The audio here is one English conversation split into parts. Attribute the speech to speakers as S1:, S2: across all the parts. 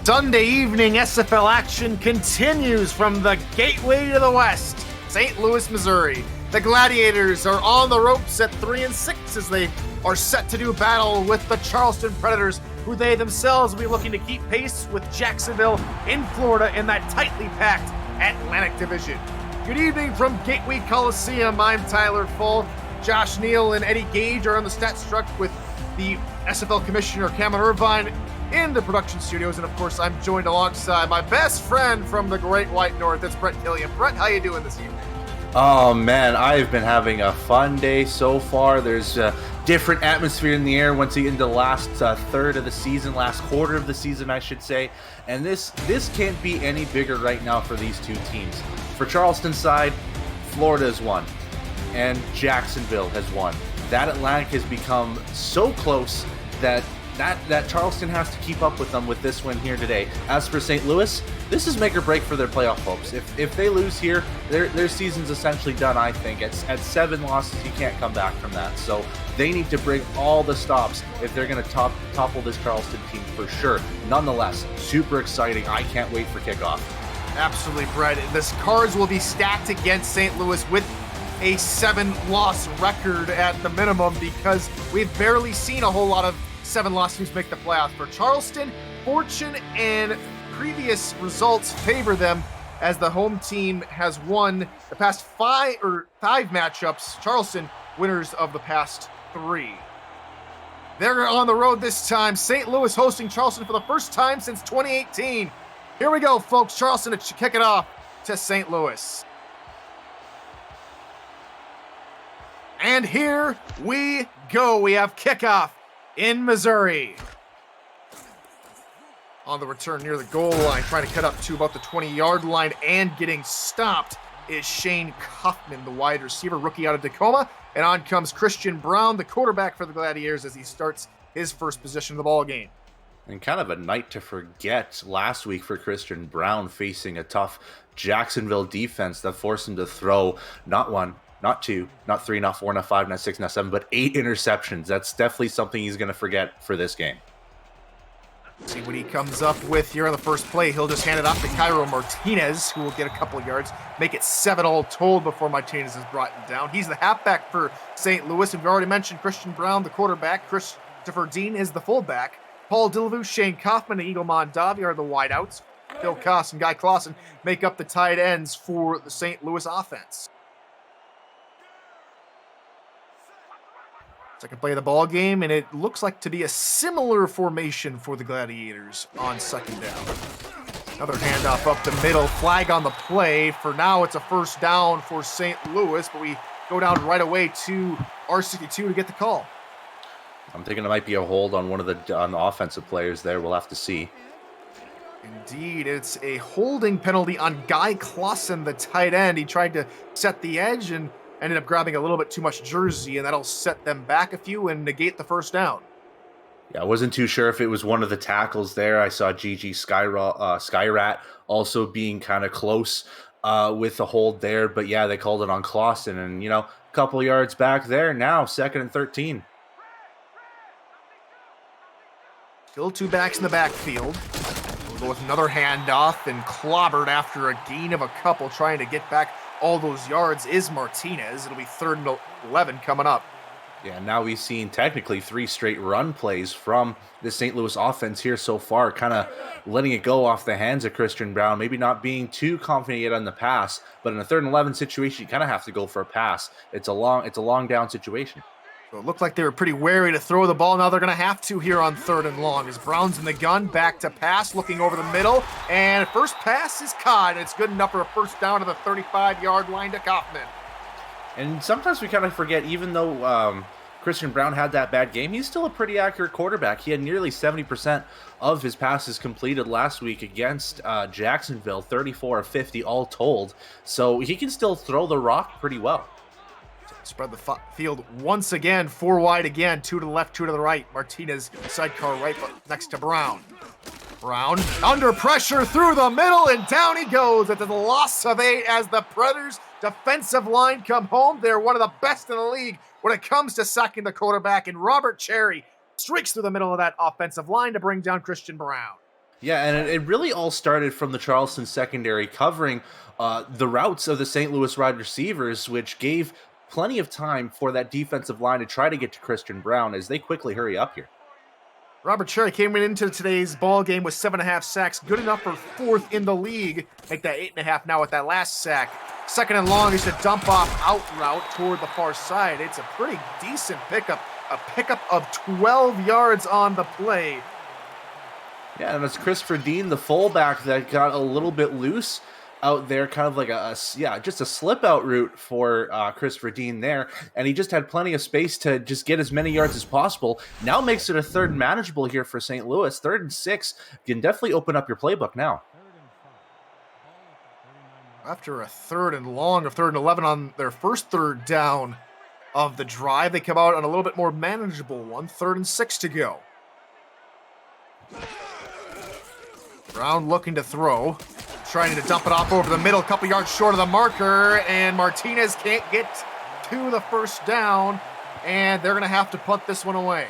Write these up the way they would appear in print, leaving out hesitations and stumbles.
S1: Sunday evening SFL action continues from the gateway to the west, St. Louis, Missouri. The Gladiators are on the ropes at 3-6 as they are set to do battle with the Charleston Predators, who they themselves will be looking to keep pace with Jacksonville in Florida in that tightly packed Atlantic Division. Good evening from Gateway Coliseum. I'm Tyler Fulk. Josh Neal and Eddie Gage are on the stats truck with the SFL Commissioner Cameron Irvine in the production studios, and of course I'm joined alongside my best friend from the Great White North. It's Brett Killian. Brett, how you doing this evening?
S2: Oh man, I've been having a fun day so far. There's a different atmosphere in the air once you get into the last third of the season, last quarter of the season I should say, and this can't be any bigger right now for these two teams. For Charleston's side, Florida has won and Jacksonville has won. That Atlantic has become so close that Charleston has to keep up with them with this win here today. As for St. Louis, this is make or break for their playoff hopes. If they lose here, their season's essentially done, I think. At 7 losses, you can't come back from that. So they need to bring all the stops if they're going to topple this Charleston team for sure. Nonetheless, super exciting. I can't wait for kickoff.
S1: Absolutely, Brett. The cards will be stacked against St. Louis with a 7-loss record at the minimum, because we've barely seen a whole lot of 7-loss teams make the playoffs. For Charleston, fortune and previous results favor them, as the home team has won the past five matchups. Charleston, winners of the past 3. They're on the road this time. St. Louis hosting Charleston for the first time since 2018. Here we go, folks. Charleston to kick it off to St. Louis. And here we go. We have kickoff in Missouri. On the return near the goal line, trying to cut up to about the 20-yard line and getting stopped is Shane Kaufman, the wide receiver, rookie out of Tacoma. And on comes Christian Brown, the quarterback for the Gladiators, as he starts his first possession of the ball game.
S2: And kind of a night to forget last week for Christian Brown, facing a tough Jacksonville defense that forced him to throw not 1, not 2, not 3, not 4, not 5, not 6, not 7, but 8 interceptions. That's definitely something he's going to forget for this game.
S1: See what he comes up with here on the first play. He'll just hand it off to Cairo Martinez, who will get a couple of yards, make it 7 all told before Martinez is brought down. He's the halfback for St. Louis, and we've already mentioned Christian Brown, the quarterback. Christopher Dean is the fullback. Paul Dillavue, Shane Kaufman, and Eagle Mondavi are the wideouts. Phil Koss and Guy Clausen make up the tight ends for the St. Louis offense. Second play of the ball game, and it looks like to be a similar formation for the Gladiators on second down. Another handoff up the middle, flag on the play. For now, it's a first down for St. Louis, but we go down right away to R62 to get the call.
S2: I'm thinking it might be a hold on one of the offensive players there. We'll have to see.
S1: Indeed, it's a holding penalty on Guy Clausen, the tight end. He tried to set the edge and ended up grabbing a little bit too much jersey, and that'll set them back a few and negate the first down.
S2: Yeah, I wasn't too sure if it was one of the tackles there. I saw GG Skyrat also being kind of close with the hold there, but yeah, they called it on Clausen, and a couple yards back there now, 2nd and 13.
S1: Still 2 backs in the backfield. We'll go with another handoff, and clobbered after a gain of a couple, trying to get back all those yards is Martinez. It'll be 3rd and 11 coming up.
S2: Yeah, now we've seen technically 3 straight run plays from the St. Louis offense here so far, kind of letting it go off the hands of Christian Brown, maybe not being too confident yet on the pass, but in a 3rd and 11 situation, you kind of have to go for a pass. It's a long down situation.
S1: So it looked like they were pretty wary to throw the ball. Now they're going to have to here on 3rd and long, as Brown's in the gun, back to pass, looking over the middle, and first pass is caught, and it's good enough for a first down to the 35-yard line to Kaufman.
S2: And sometimes we kind of forget, even though Christian Brown had that bad game, he's still a pretty accurate quarterback. He had nearly 70% of his passes completed last week against Jacksonville, 34 of 50 all told, so he can still throw the rock pretty well.
S1: Spread the field once again, 4 wide again, 2 to the left, 2 to the right. Martinez sidecar right next to Brown. Brown under pressure through the middle, and down he goes at the loss of 8 as the Predators defensive line come home. They're one of the best in the league when it comes to sacking the quarterback, and Robert Cherry streaks through the middle of that offensive line to bring down Christian Brown.
S2: Yeah, and it really all started from the Charleston secondary covering the routes of the St. Louis wide receivers, which gave plenty of time for that defensive line to try to get to Christian Brown as they quickly hurry up here.
S1: Robert Cherry came into today's ball game with 7.5 sacks, good enough for 4th in the league. Make that 8.5 now with that last sack. Second and long is a dump off out route toward the far side. It's a pretty decent pickup, a pickup of 12 yards on the play.
S2: Yeah, and it's Christopher Dean, the fullback, that got a little bit loose out there, kind of like just a slip out route for Christopher Dean there, and he just had plenty of space to just get as many yards as possible. Now makes it a 3rd and manageable here for St. Louis. 3rd and 6 can definitely open up your playbook now.
S1: After a 3rd and long, a 3rd and 11 on their first 3rd down of the drive, they come out on a little bit more manageable one. 3rd and 6 to go. Brown looking to throw, trying to dump it off over the middle, a couple yards short of the marker, and Martinez can't get to the first down, and they're going to have to punt this one away.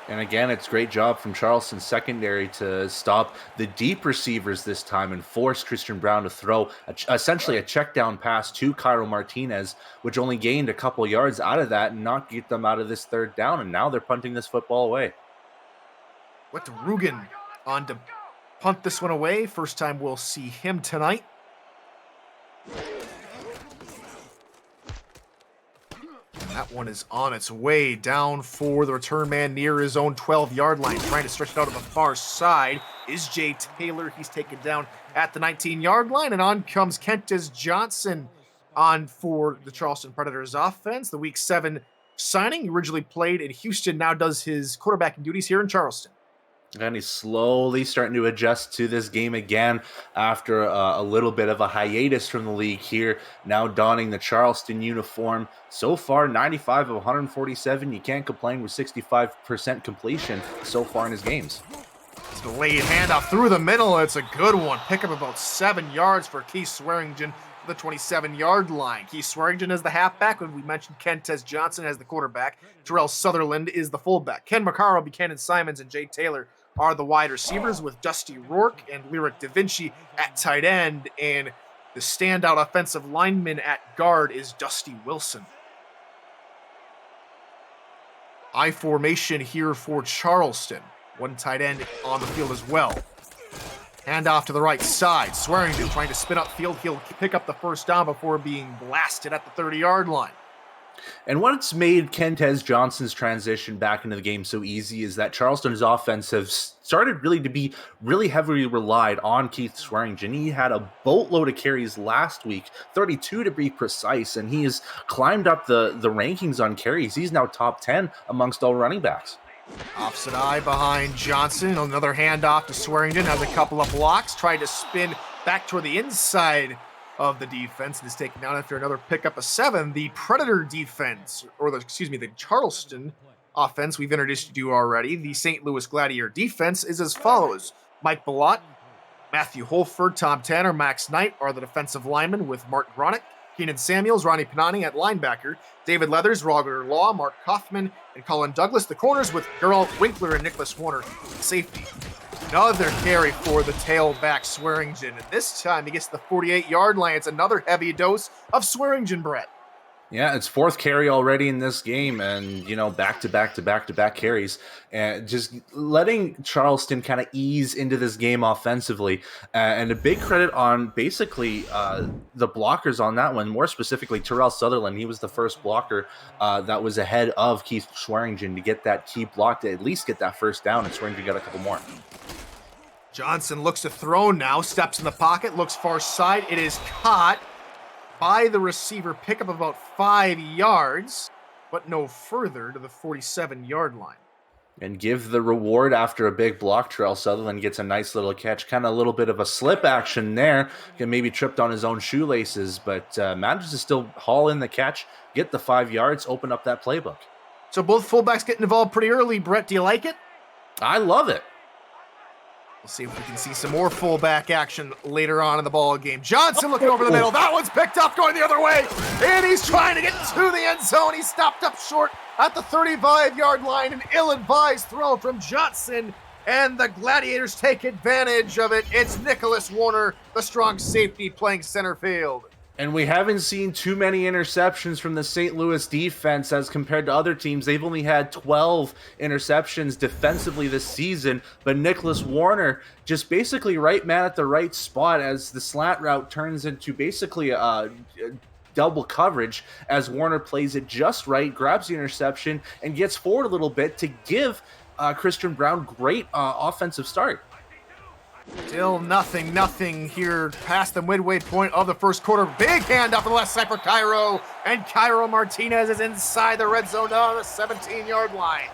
S2: And again, it's great job from Charleston's secondary to stop the deep receivers this time and force Christian Brown to throw essentially a check down pass to Cairo Martinez, which only gained a couple yards out of that and not get them out of this 3rd down, and now they're punting this football away.
S1: With Rugen on to punt this one away. First time we'll see him tonight. And that one is on its way down for the return man near his own 12-yard line. Trying to stretch it out to the far side is Jay Taylor. He's taken down at the 19-yard line. And on comes Kentez Johnson on for the Charleston Predators offense. The Week 7 signing. He originally played in Houston, now does his quarterbacking duties here in Charleston.
S2: And he's slowly starting to adjust to this game again after a little bit of a hiatus from the league here. Now donning the Charleston uniform. So far, 95 of 147. You can't complain with 65% completion so far in his games.
S1: It's a delayed handoff through the middle. It's a good one. Pick up about 7 yards for Keith Swearingen. The 27-yard line. Keith Swearingen is the halfback when we mentioned Kentez Johnson as the quarterback. Terrell Sutherland is the fullback. Ken McCarroll, Buchanan Simons, and Jay Taylor are the wide receivers with Dusty Rourke and Lyric Da Vinci at tight end, and the standout offensive lineman at guard is Dusty Wilson. I formation here for Charleston. One tight end on the field as well. Hand off to the right side. Swearingen trying to spin upfield. He'll pick up the first down before being blasted at the 30-yard line.
S2: And what's made Kentez Johnson's transition back into the game so easy is that Charleston's offense have started really to be really heavily relied on Keith Swearingen. He had a boatload of carries last week, 32 to be precise, and he has climbed up the rankings on carries. He's now top 10 amongst all running backs.
S1: Opposite eye behind Johnson. Another handoff to Swearingen. Has a couple of blocks. Tried to spin back toward the inside of the defense and is taken down after another pickup of 7. The Predator defense, the Charleston offense we've introduced you to already. The St. Louis Gladiator defense is as follows. Mike Ballot, Matthew Holford, Tom Tanner, Max Knight are the defensive linemen with Mark Gronick, Keenan Samuels, Ronnie Panani at linebacker, David Leathers, Roger Law, Mark Kaufman, and Colin Douglas. The corners with Geralt Winkler and Nicholas Warner safety. Another carry for the tailback Swearingen, and this time he gets the 48-yard line. It's another heavy dose of Swearingen, Brett.
S2: Yeah, it's 4th carry already in this game, and back-to-back carries, and just letting Charleston kind of ease into this game offensively. And a big credit on basically the blockers on that one, more specifically Terrell Sutherland. He was the first blocker that was ahead of Keith Swearingen to get that key block to at least get that first down, and Swearingen got a couple more.
S1: Johnson looks to throw now, steps in the pocket, looks far side. It is caught by the receiver, pick up about 5 yards, but no further to the 47-yard line.
S2: And give the reward after a big block. Terrell Sutherland gets a nice little catch, kind of a little bit of a slip action there. Maybe tripped on his own shoelaces, but manages to still haul in the catch, get the 5 yards, open up that playbook.
S1: So both fullbacks getting involved pretty early. Brett, do you like it?
S2: I love it.
S1: We'll see if we can see some more fullback action later on in the ball game. Johnson looking over the middle. That one's picked up going the other way. And he's trying to get to the end zone. He stopped up short at the 35-yard line. An ill-advised throw from Johnson. and the Gladiators take advantage of it. It's Nicholas Warner, the strong safety, playing center field.
S2: And we haven't seen too many interceptions from the St. Louis defense as compared to other teams. They've only had 12 interceptions defensively this season, but Nicholas Warner just basically right man at the right spot as the slant route turns into basically a double coverage as Warner plays it just right, grabs the interception, and gets forward a little bit to give Christian Brown great offensive start.
S1: Still nothing here past the midway point of the first quarter. Big hand off the left side for Cairo, and Cairo Martinez is inside the red zone on the 17-yard line.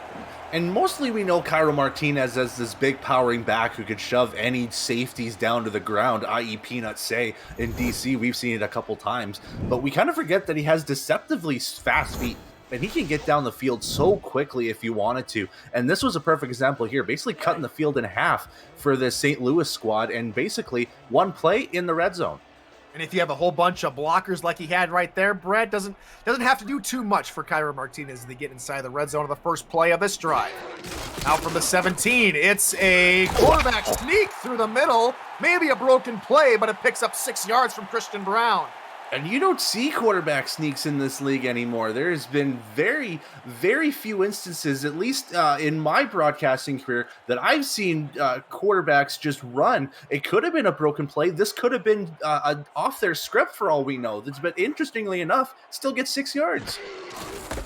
S2: And mostly we know Cairo Martinez as this big powering back who could shove any safeties down to the ground, i.e. Peanut Say in DC. We've seen it a couple times, but we kind of forget that he has deceptively fast feet. And he can get down the field so quickly if you wanted to. And this was a perfect example here, basically cutting the field in half for the St. Louis squad and basically one play in the red zone.
S1: And if you have a whole bunch of blockers like he had right there, Brett doesn't have to do too much for Cairo Martinez as they get inside the red zone of the first play of this drive. Out from the 17, it's a quarterback sneak through the middle. Maybe a broken play, but it picks up 6 yards from Christian Brown.
S2: And you don't see quarterback sneaks in this league anymore. There has been very, very few instances, at least in my broadcasting career, that I've seen quarterbacks just run. It could have been a broken play. This could have been off their script for all we know. But interestingly enough, still gets 6 yards.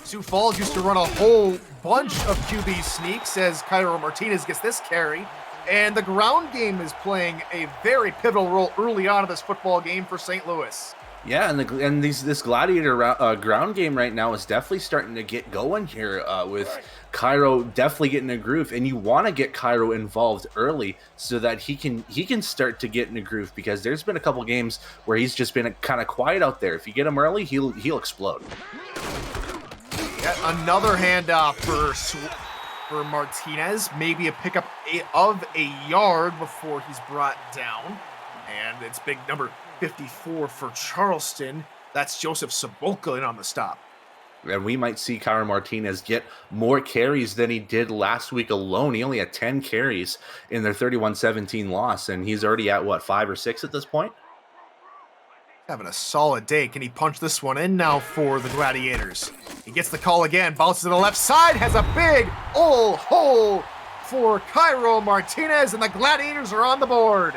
S1: Sioux Falls used to run a whole bunch of QB sneaks as Cairo Martinez gets this carry. And the ground game is playing a very pivotal role early on in this football game for St. Louis.
S2: Yeah, and this Gladiator ground game right now is definitely starting to get going here with Cairo definitely getting a groove, and you want to get Cairo involved early so that he can start to get in a groove, because there's been a couple games where he's just been kind of quiet out there. If you get him early, he'll explode.
S1: Yet another handoff for Martinez, maybe a pickup of a yard before he's brought down, and it's big number 54 for Charleston. That's Joseph Sabolka in on the stop.
S2: And we might see Cairo Martinez get more carries than he did last week alone. He only had 10 carries in their 31-17 loss, and he's already at, 5 or 6 at this point?
S1: Having a solid day. Can he punch this one in now for the Gladiators? He gets the call again, bounces to the left side, has a big old hole for Cairo Martinez, and the Gladiators are on the board.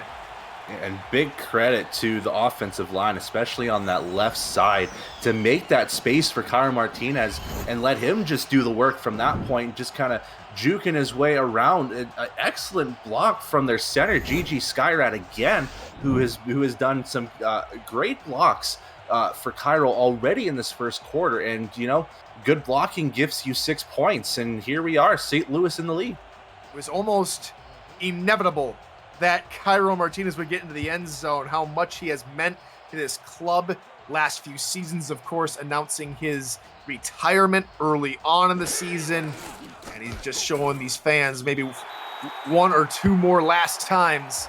S2: And big credit to the offensive line, especially on that left side, to make that space for Cairo Martinez and let him just do the work from that point, just kind of juking his way around. An excellent block from their center, Gigi Skyrat again, who has done some great blocks for Cairo already in this first quarter. And, good blocking gives you 6 points. And here we are, St. Louis in the lead.
S1: It was almost inevitable that Cairo Martinez would get into the end zone, how much he has meant to this club last few seasons, of course, announcing his retirement early on in the season. And he's just showing these fans maybe one or two more last times,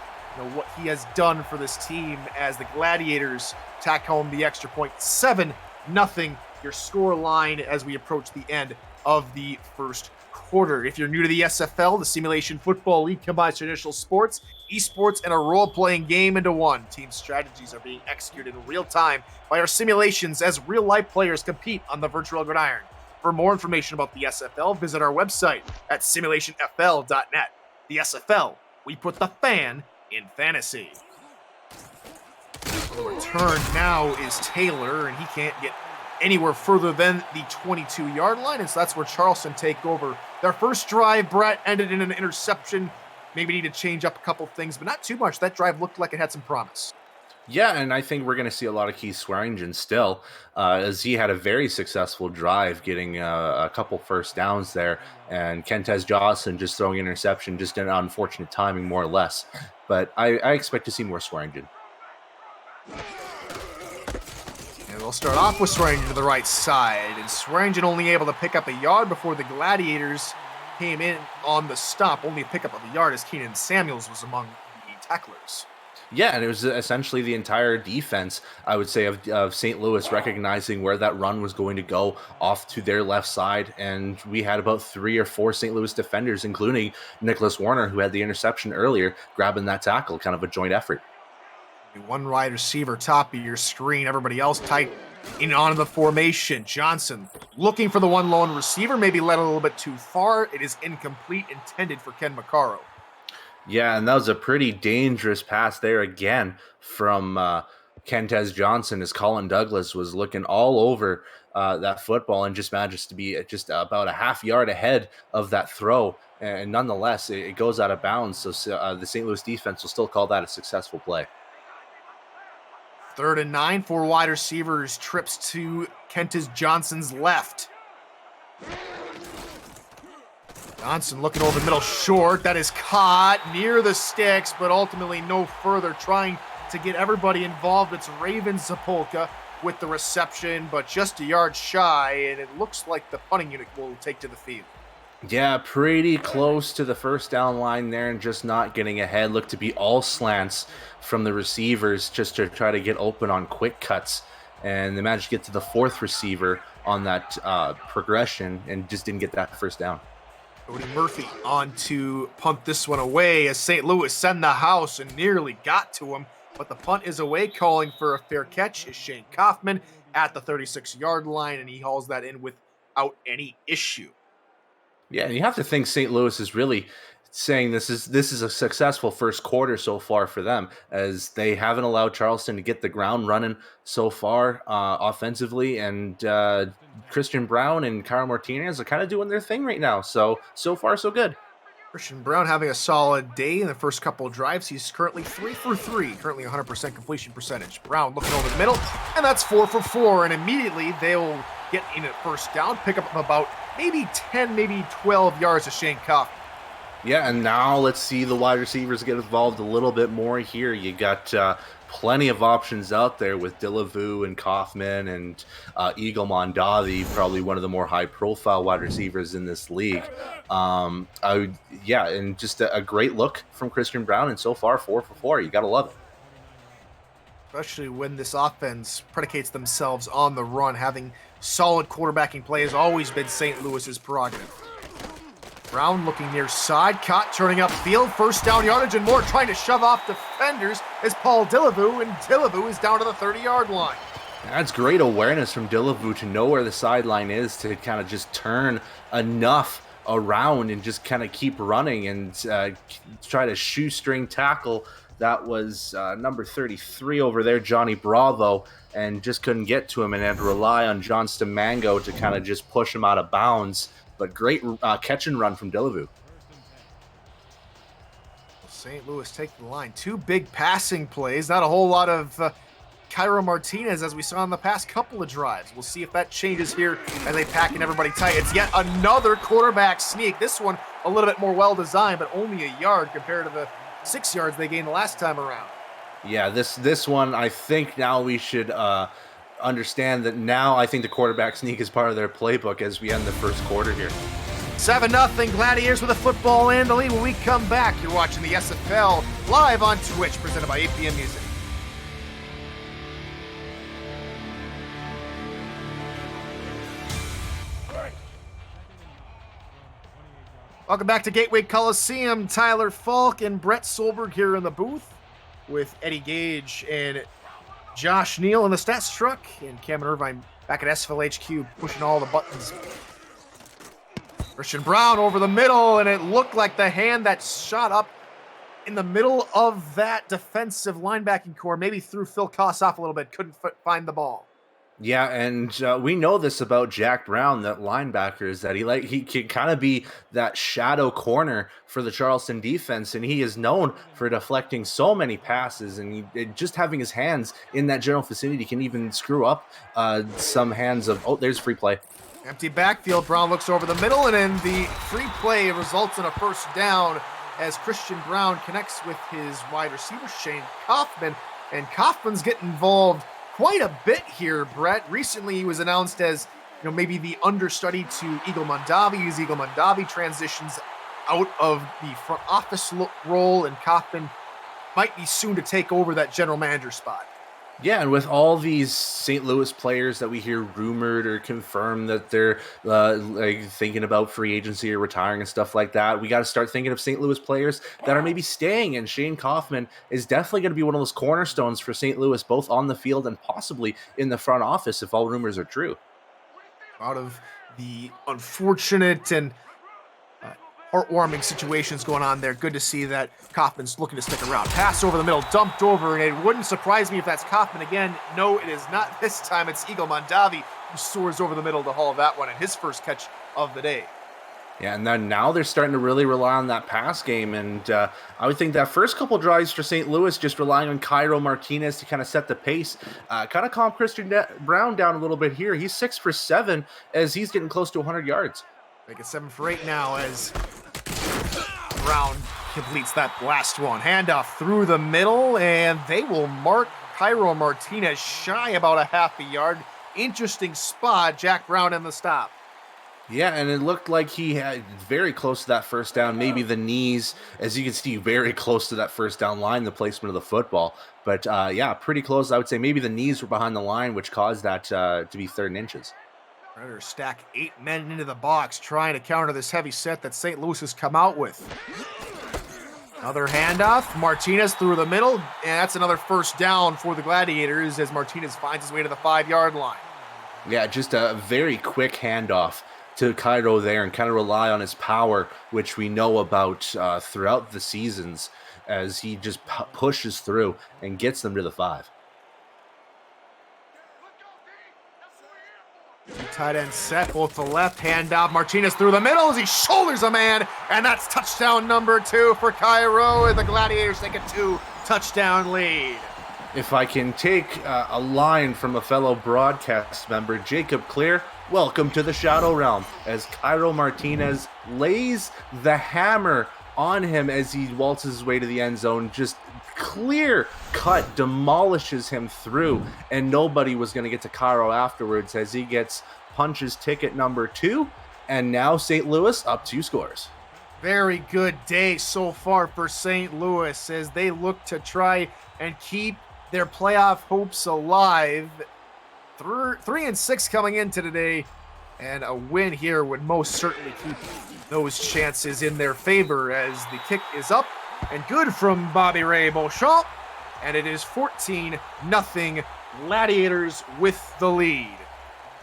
S1: what he has done for this team as the Gladiators tack home the extra point. 7-0, your score line as we approach the end of the first quarter. If you're new to the SFL, the Simulation Football League combines traditional sports, esports, and a role-playing game into one. Team strategies are being executed in real time by our simulations as real-life players compete on the virtual gridiron. For more information about the SFL, visit our website at simulationfl.net. The SFL, we put the fan in fantasy. The return now is Taylor, and he can't get anywhere further than the 22-yard line, and so that's where Charleston take over. Their first drive, Brett, ended in an interception. Maybe need to change up a couple things, but not too much. That drive looked like it had some promise.
S2: Yeah, and I think we're going to see a lot of Keith Swearingen still, as he had a very successful drive, getting a couple first downs there, and Kentez Johnson just throwing an interception, just an unfortunate timing, more or less. But I expect to see more Swearingen.
S1: And we'll start off with Swearingen to the right side, and Swearingen only able to pick up a yard before the Gladiators came in on the stop. Only a pickup of a yard as Keenan Samuels was among the tacklers.
S2: Yeah, and it was essentially the entire defense, I would say, of St. Louis recognizing where that run was going to go off to their left side. And we had about 3 or 4 St. Louis defenders, including Nicholas Warner, who had the interception earlier, grabbing that tackle, kind of a joint effort.
S1: One wide receiver, top of your screen, everybody else tight in on the formation. Johnson looking for the one lone receiver, maybe led a little bit too far. It is incomplete, intended for Ken Maccaro.
S2: Yeah, and that was a pretty dangerous pass there again from Kentez Johnson, as Colin Douglas was looking all over that football and just manages to be just about a half yard ahead of that throw. And nonetheless, it goes out of bounds. So the St. Louis defense will still call that a successful play.
S1: 3rd and 9, 4 wide receivers, trips to Kentez Johnson's left. Johnson looking over the middle, short. That is caught near the sticks, but ultimately no further, trying to get everybody involved. It's Raven Zapolka with the reception, but just a yard shy, and it looks like the punting unit will take to the field.
S2: Yeah, pretty close to the first down line there and just not getting ahead. Looked to be all slants from the receivers just to try to get open on quick cuts. And they managed to get to the 4th receiver on that progression and just didn't get that first down.
S1: Cody Murphy on to punt this one away as St. Louis send the house and nearly got to him, but the punt is away. Calling for a fair catch is Shane Kaufman at the 36-yard line, and he hauls that in without any issue.
S2: Yeah, you have to think St. Louis is really saying this is a successful first quarter so far for them, as they haven't allowed Charleston to get the ground running so far offensively, and Christian Brown and Kyle Martinez are kind of doing their thing right now. So far, so good.
S1: Christian Brown having a solid day in the first couple of drives. He's currently 3 for 3, currently 100% completion percentage. Brown looking over the middle, and that's 4 for 4, and immediately they'll get in at first down, pick up about maybe 10, maybe 12 yards to Shane Kaufman.
S2: Yeah, and now let's see the wide receivers get involved a little bit more here. You got plenty of options out there with Delavu and Kaufman and Eagle Mondavi, probably one of the more high-profile wide receivers in this league. And just a great look from Christian Brown, and so far 4 for 4. You got to love it.
S1: Especially when this offense predicates themselves on the run. Having solid quarterbacking play has always been St. Louis's prerogative. Brown looking near side, caught, turning upfield, first down yardage and more, trying to shove off defenders as Paul Delavu, and Delavu is down to the 30-yard line.
S2: That's great awareness from Delavu to know where the sideline is to kind of just turn enough around and just kind of keep running and try to shoestring tackle. That was number 33 over there, Johnny Bravo, and just couldn't get to him and had to rely on Johnston Mango to kind of just push him out of bounds. But great catch and run from Delavu.
S1: St. Louis taking the line. 2 big passing plays. Not a whole lot of Cairo Martinez as we saw in the past couple of drives. We'll see if that changes here as they pack in everybody tight. It's yet another quarterback sneak. This one a little bit more well-designed, but only a yard compared to the 6 yards they gained the last time around.
S2: Yeah, this one, I think now we should understand that now I think the quarterback sneak is part of their playbook as we end the first quarter here.
S1: 7-0 Gladiators with a football and the lead. When we come back, you're watching the SFL live on Twitch, presented by APM Music. Welcome back to Gateway Coliseum. Tyler Falk and Brett Solberg here in the booth with Eddie Gage and Josh Neal in the stats truck, and Cameron Irvine back at SFL HQ pushing all the buttons. Christian Brown over the middle, and it looked like the hand that shot up in the middle of that defensive linebacking core maybe threw Phil Koss off a little bit, couldn't find the ball.
S2: Yeah, and we know this about Jack Brown, that linebackers, that he can kind of be that shadow corner for the Charleston defense, and he is known for deflecting so many passes, and just having his hands in that general vicinity can even screw up some hands of, there's free play.
S1: Empty backfield, Brown looks over the middle, and then the free play results in a first down as Christian Brown connects with his wide receiver, Shane Kaufman, and Kaufman's getting involved quite a bit here, Brett. Recently, he was announced as, maybe the understudy to Eagle Mondavi, as Eagle Mondavi transitions out of the front office role, and Kaufman might be soon to take over that general manager spot.
S2: Yeah, and with all these St. Louis players that we hear rumored or confirmed that they're like thinking about free agency or retiring and stuff like that, we got to start thinking of St. Louis players that are maybe staying. And Shane Kaufman is definitely going to be one of those cornerstones for St. Louis, both on the field and possibly in the front office, if all rumors are true.
S1: Out of the unfortunate and heartwarming situations going on there. Good to see that Kaufman's looking to stick around. Pass over the middle, dumped over, and it wouldn't surprise me if that's Kaufman again. No, it is not this time. It's Eagle Mondavi who soars over the middle to haul that one, and his first catch of the day.
S2: Yeah, and then now they're starting to really rely on that pass game, and I would think that first couple drives for St. Louis, just relying on Cairo Martinez to kind of set the pace, kind of calm Christian Brown down a little bit here. He's 6 for 7 as he's getting close to 100 yards.
S1: Make it 7 for 8 now as Brown completes that last one. Handoff through the middle, and they will mark Cairo Martinez shy about a half a yard. Interesting spot, Jack Brown in the stop.
S2: Yeah, and it looked like he had very close to that first down, maybe the knees, as you can see, very close to that first down line, the placement of the football. But yeah, pretty close. I would say maybe the knees were behind the line, which caused that to be 3rd and inches.
S1: Predators stack 8 men into the box, trying to counter this heavy set that St. Louis has come out with. Another handoff, Martinez through the middle, and that's another first down for the Gladiators as Martinez finds his way to the 5-yard line.
S2: Yeah, just a very quick handoff to Cairo there and kind of rely on his power, which we know about throughout the seasons as he just pushes through and gets them to the 5.
S1: Tight end set, both the left, handoff, Martinez through the middle as he shoulders a man, and that's touchdown number 2 for Cairo, and the Gladiators take a 2-touchdown lead.
S2: If I can take a line from a fellow broadcast member, Jacob Clear, welcome to the Shadow Realm, as Cairo Martinez lays the hammer on him as he waltzes his way to the end zone, just clear cut, demolishes him through, and nobody was going to get to Cairo afterwards as he gets punches ticket number 2, and now St. Louis up 2 scores.
S1: Very good day so far for St. Louis as they look to try and keep their playoff hopes alive. 3-6 coming into today, and a win here would most certainly keep those chances in their favor as the kick is up and good from Bobby Ray Beauchamp, and it is 14-0 Gladiators with the lead.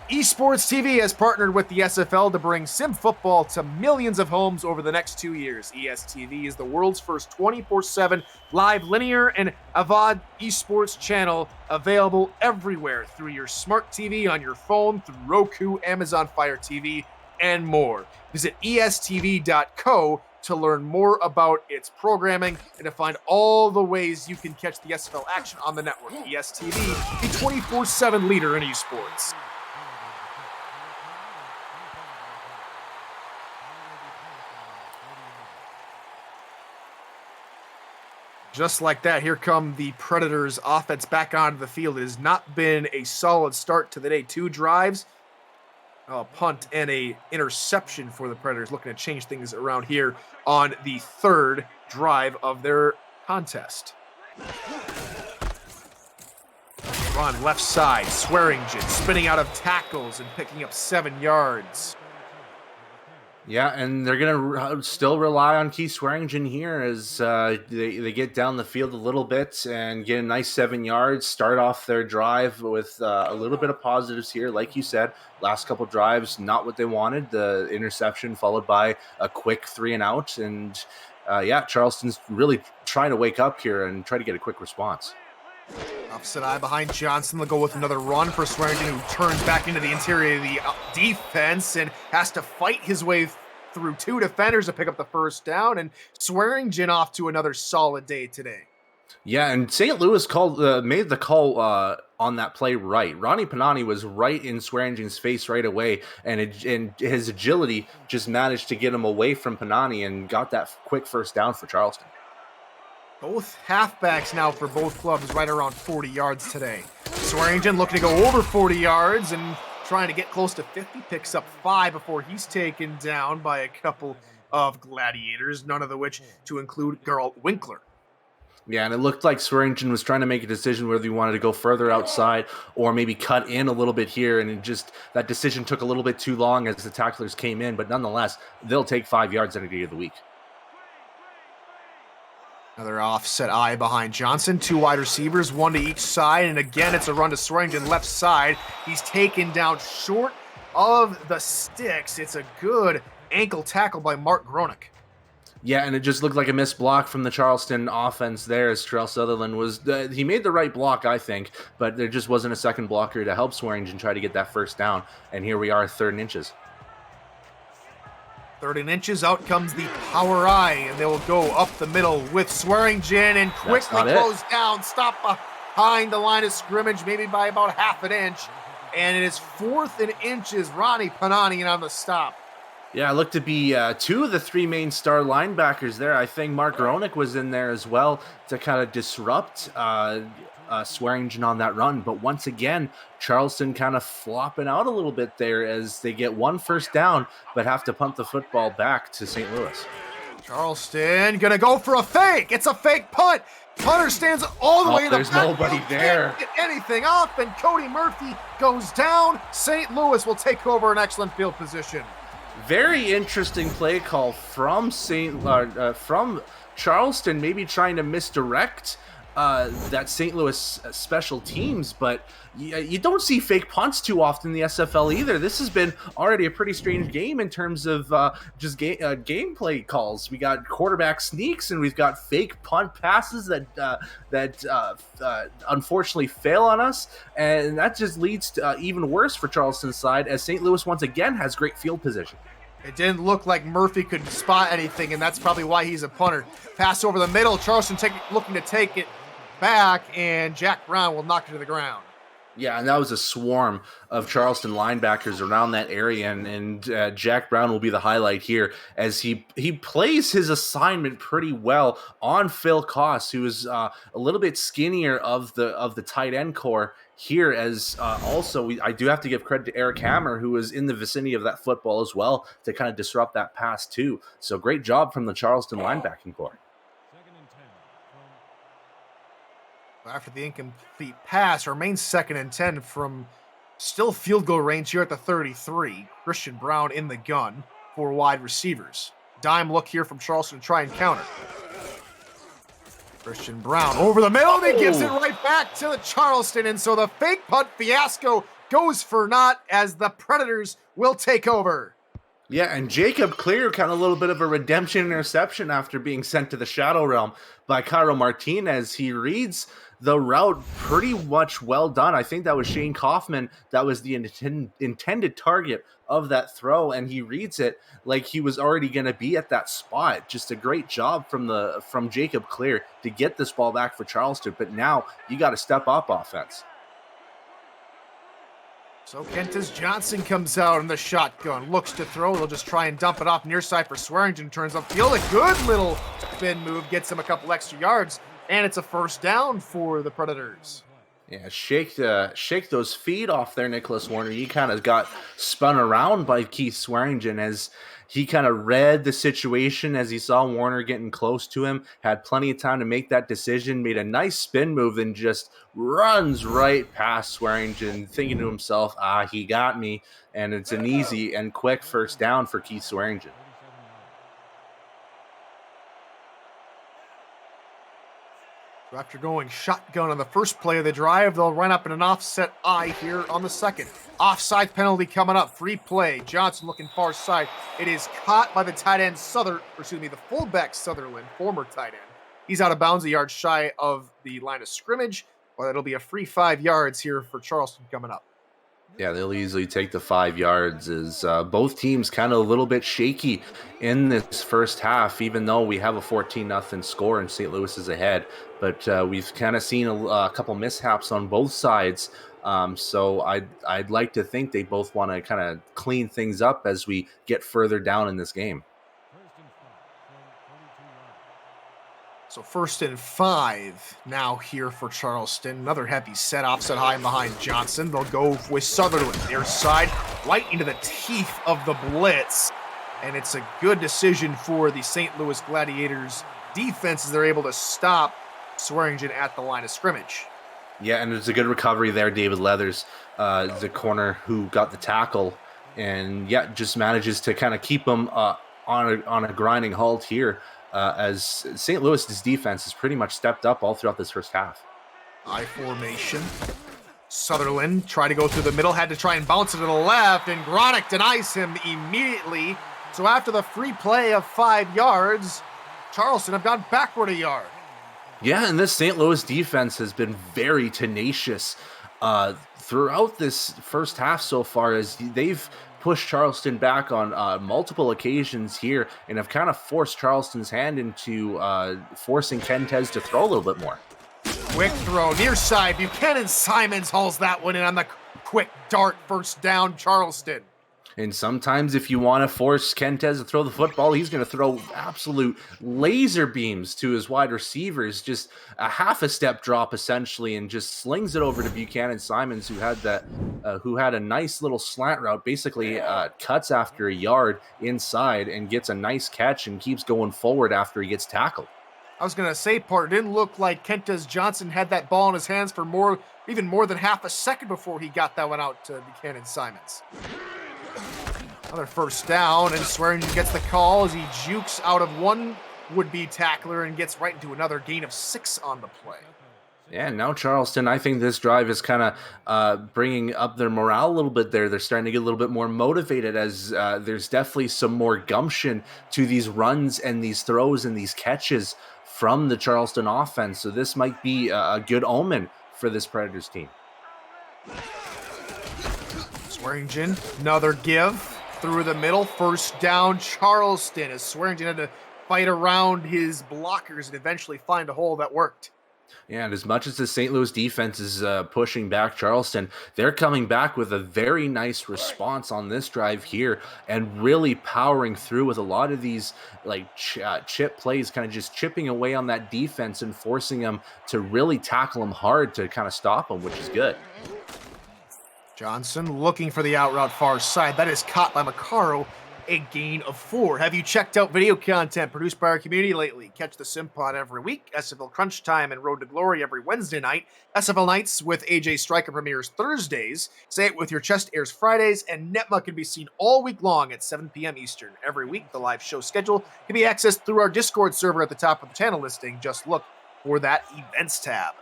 S1: Esports TV has partnered with the SFL to bring sim football to millions of homes over the next 2 years. ESTV is the world's first 24/7 live linear and AVOD esports channel, available everywhere through your smart TV, on your phone, through Roku, Amazon Fire TV, and more. Visit estv.co to learn more about its programming and to find all the ways you can catch the SFL action on the network. ESTV, the 24/7 leader in esports. Just like that, here come the Predators offense back onto the field. It has not been a solid start to the day. 2 drives, a punt, and a interception for the Predators, looking to change things around here on the 3rd drive of their contest. Run left side, Swearingen spinning out of tackles and picking up 7 yards.
S2: Yeah, and they're going to still rely on Keith Swearingen here as they get down the field a little bit and get a nice 7 yards, start off their drive with a little bit of positives here. Like you said, last couple drives, not what they wanted. The interception followed by a quick 3-and-out. And yeah, Charleston's really trying to wake up here and try to get a quick response.
S1: Opposite eye behind Johnson. They'll go with another run for Swearingen, who turns back into the interior of the defense and has to fight his way through 2 defenders to pick up the first down. And Swearingen off to another solid day today.
S2: Yeah, and St. Louis made the call on that play right. Ronnie Panani was right in Swearingen's face right away, and his agility just managed to get him away from Panani and got that quick first down for Charleston.
S1: Both halfbacks now for both clubs right around 40 yards today. Swearingen looking to go over 40 yards and trying to get close to 50, picks up 5 before he's taken down by a couple of Gladiators, none of which to include Geralt Winkler.
S2: Yeah, and it looked like Swearingen was trying to make a decision whether he wanted to go further outside or maybe cut in a little bit here, and that decision took a little bit too long as the tacklers came in, but nonetheless, they'll take 5 yards any day of the week.
S1: Another offset eye behind Johnson. 2 wide receivers, 1 to each side. And again, it's a run to Swearingen left side. He's taken down short of the sticks. It's a good ankle tackle by Mark Gronick.
S2: Yeah, and it just looked like a missed block from the Charleston offense there as Terrell Sutherland he made the right block, I think, but there just wasn't a second blocker to help Swearingen try to get that first down. And here we are, 3rd and inches.
S1: 3rd and inches, out comes the power eye, and they will go up the middle with Swearingen and quickly close down, stop behind the line of scrimmage, maybe by about half an inch. And it is 4th and inches, Ronnie Panani on the stop.
S2: Yeah, it looked to be 2 of the 3 main star linebackers there. I think Mark Gronick was in there as well to kind of disrupt Swearingen on that run. But once again, Charleston kind of flopping out a little bit there as they get 1 first down, but have to punt the football back to St. Louis.
S1: Charleston gonna go for a fake. It's a fake punt. Punter stands all the way in the back.
S2: There's nobody there.
S1: Can't get anything off, and Cody Murphy goes down. St. Louis will take over an excellent field position.
S2: Very interesting play call from from Charleston, maybe trying to misdirect that St. Louis special teams, but you don't see fake punts too often in the SFL either. This has been already a pretty strange game in terms of just gameplay calls. We got quarterback sneaks, and we've got fake punt passes that unfortunately fail on us, and that just leads to even worse for Charleston's side as St. Louis once again has great field position.
S1: It didn't look like Murphy could spot anything, and that's probably why he's a punter. Pass over the middle, Charleston looking to take it back, and Jack Brown will knock it to the ground.
S2: Yeah, and that was a swarm of Charleston linebackers around that area, and Jack Brown will be the highlight here as he plays his assignment pretty well on Phil Koss, who is a little bit skinnier of the tight end core here. As I do have to give credit to Eric Hammer, who was in the vicinity of that football as well to kind of disrupt that pass too. So great job from the Charleston linebacking core.
S1: After the incomplete pass, remains 2nd and 10 from still field goal range here at the 33. Christian Brown in the gun, 4 wide receivers. Dime look here from Charleston to try and counter. Christian Brown over the middle, and he gives it right back to the Charleston, and so the fake punt fiasco goes for naught as the Predators will take over.
S2: Yeah, and Jacob Clear kind of a little bit of a redemption interception after being sent to the Shadow Realm by Cairo Martinez. He reads the route pretty much well done. I think that was Shane Kaufman that was the intended target of that throw, and he reads it like he was already going to be at that spot. Just a great job from Jacob Clear to get this ball back for Charleston, but now you got to step up offense.
S1: So Kentis Johnson comes out in the shotgun, looks to throw. They'll just try and dump it off near side for Swearingen. Turns upfield, a good little spin move, gets him a couple extra yards, and it's a first down for the Predators.
S2: Yeah, shake those feet off there, Nicholas Warner. He kind of got spun around by Keith Swearingen as he kind of read the situation as he saw Warner getting close to him, had plenty of time to make that decision, made a nice spin move, and just runs right past Swearingen, thinking to himself, he got me, and it's an easy and quick first down for Keith Swearingen.
S1: After going shotgun on the first play of the drive, they'll run up in an offset eye here on the second. Offside penalty coming up. Free play. Johnson looking far side. It is caught by the tight end the fullback Sutherland, former tight end. He's out of bounds a yard shy of the line of scrimmage, but it'll be a free 5 yards here for Charleston coming up.
S2: Yeah, they'll easily take the 5 yards as both teams kind of a little bit shaky in this first half, even though we have a 14-0 score and St. Louis is ahead. But we've kind of seen a couple mishaps on both sides. So I'd like to think they both want to kind of clean things up as we get further down in this game.
S1: So 1st and 5 now here for Charleston. Another heavy set, offset high and behind Johnson. They'll go with Sutherland, their side, right into the teeth of the blitz. And it's a good decision for the St. Louis Gladiators defense as they're able to stop Swearingen at the line of scrimmage.
S2: Yeah, and it's a good recovery there. David Leathers, the corner who got the tackle, and yeah, just manages to kind of keep him on a grinding halt here. As St. Louis's defense has pretty much stepped up all throughout this first half.
S1: I formation. Sutherland tried to go through the middle, had to try and bounce it to the left, and Gronick denies him immediately. So after the free play of 5 yards, Charleston have gone backward a yard.
S2: Yeah, and this St. Louis defense has been very tenacious throughout this first half so far, as they've pushed Charleston back on multiple occasions here and have kind of forced Charleston's hand into forcing Kentez to throw a little bit more.
S1: Quick throw, near side. Buchanan Simons hauls that one in on the quick dart, first down, Charleston.
S2: And sometimes if you want to force Kentez to throw the football, he's going to throw absolute laser beams to his wide receivers, just a half a step drop essentially, and just slings it over to Buchanan Simons, who had a nice little slant route, basically cuts after a yard inside and gets a nice catch and keeps going forward after he gets tackled.
S1: I was going to say, part, it didn't look like Kentez Johnson had that ball in his hands for even more than half a second before he got that one out to Buchanan Simons. Another first down, and Swearingen gets the call as he jukes out of one would-be tackler and gets right into another gain of 6 on the play.
S2: Yeah, now Charleston, I think this drive is kind of bringing up their morale a little bit there. They're starting to get a little bit more motivated, as there's definitely some more gumption to these runs and these throws and these catches from the Charleston offense. So this might be a good omen for this Predators team.
S1: Swearingen, another give through the middle, first down, Charleston, as Swearingen had to fight around his blockers and eventually find a hole that worked.
S2: Yeah, and as much as the St. Louis defense is pushing back Charleston, they're coming back with a very nice response on this drive here and really powering through with a lot of these like chip plays, kind of just chipping away on that defense and forcing them to really tackle them hard to kind of stop them, which is good.
S1: Johnson looking for the out route far side. That is caught by Macaro. A gain of 4. Have you checked out video content produced by our community lately? Catch the Simpod every week, SFL Crunch Time and Road to Glory every Wednesday night, SFL Nights with AJ Stryker premieres Thursdays, Say It With Your Chest airs Fridays, and NETMA can be seen all week long at 7 p.m. Eastern. Every week, the live show schedule can be accessed through our Discord server at the top of the channel listing. Just look for that Events tab.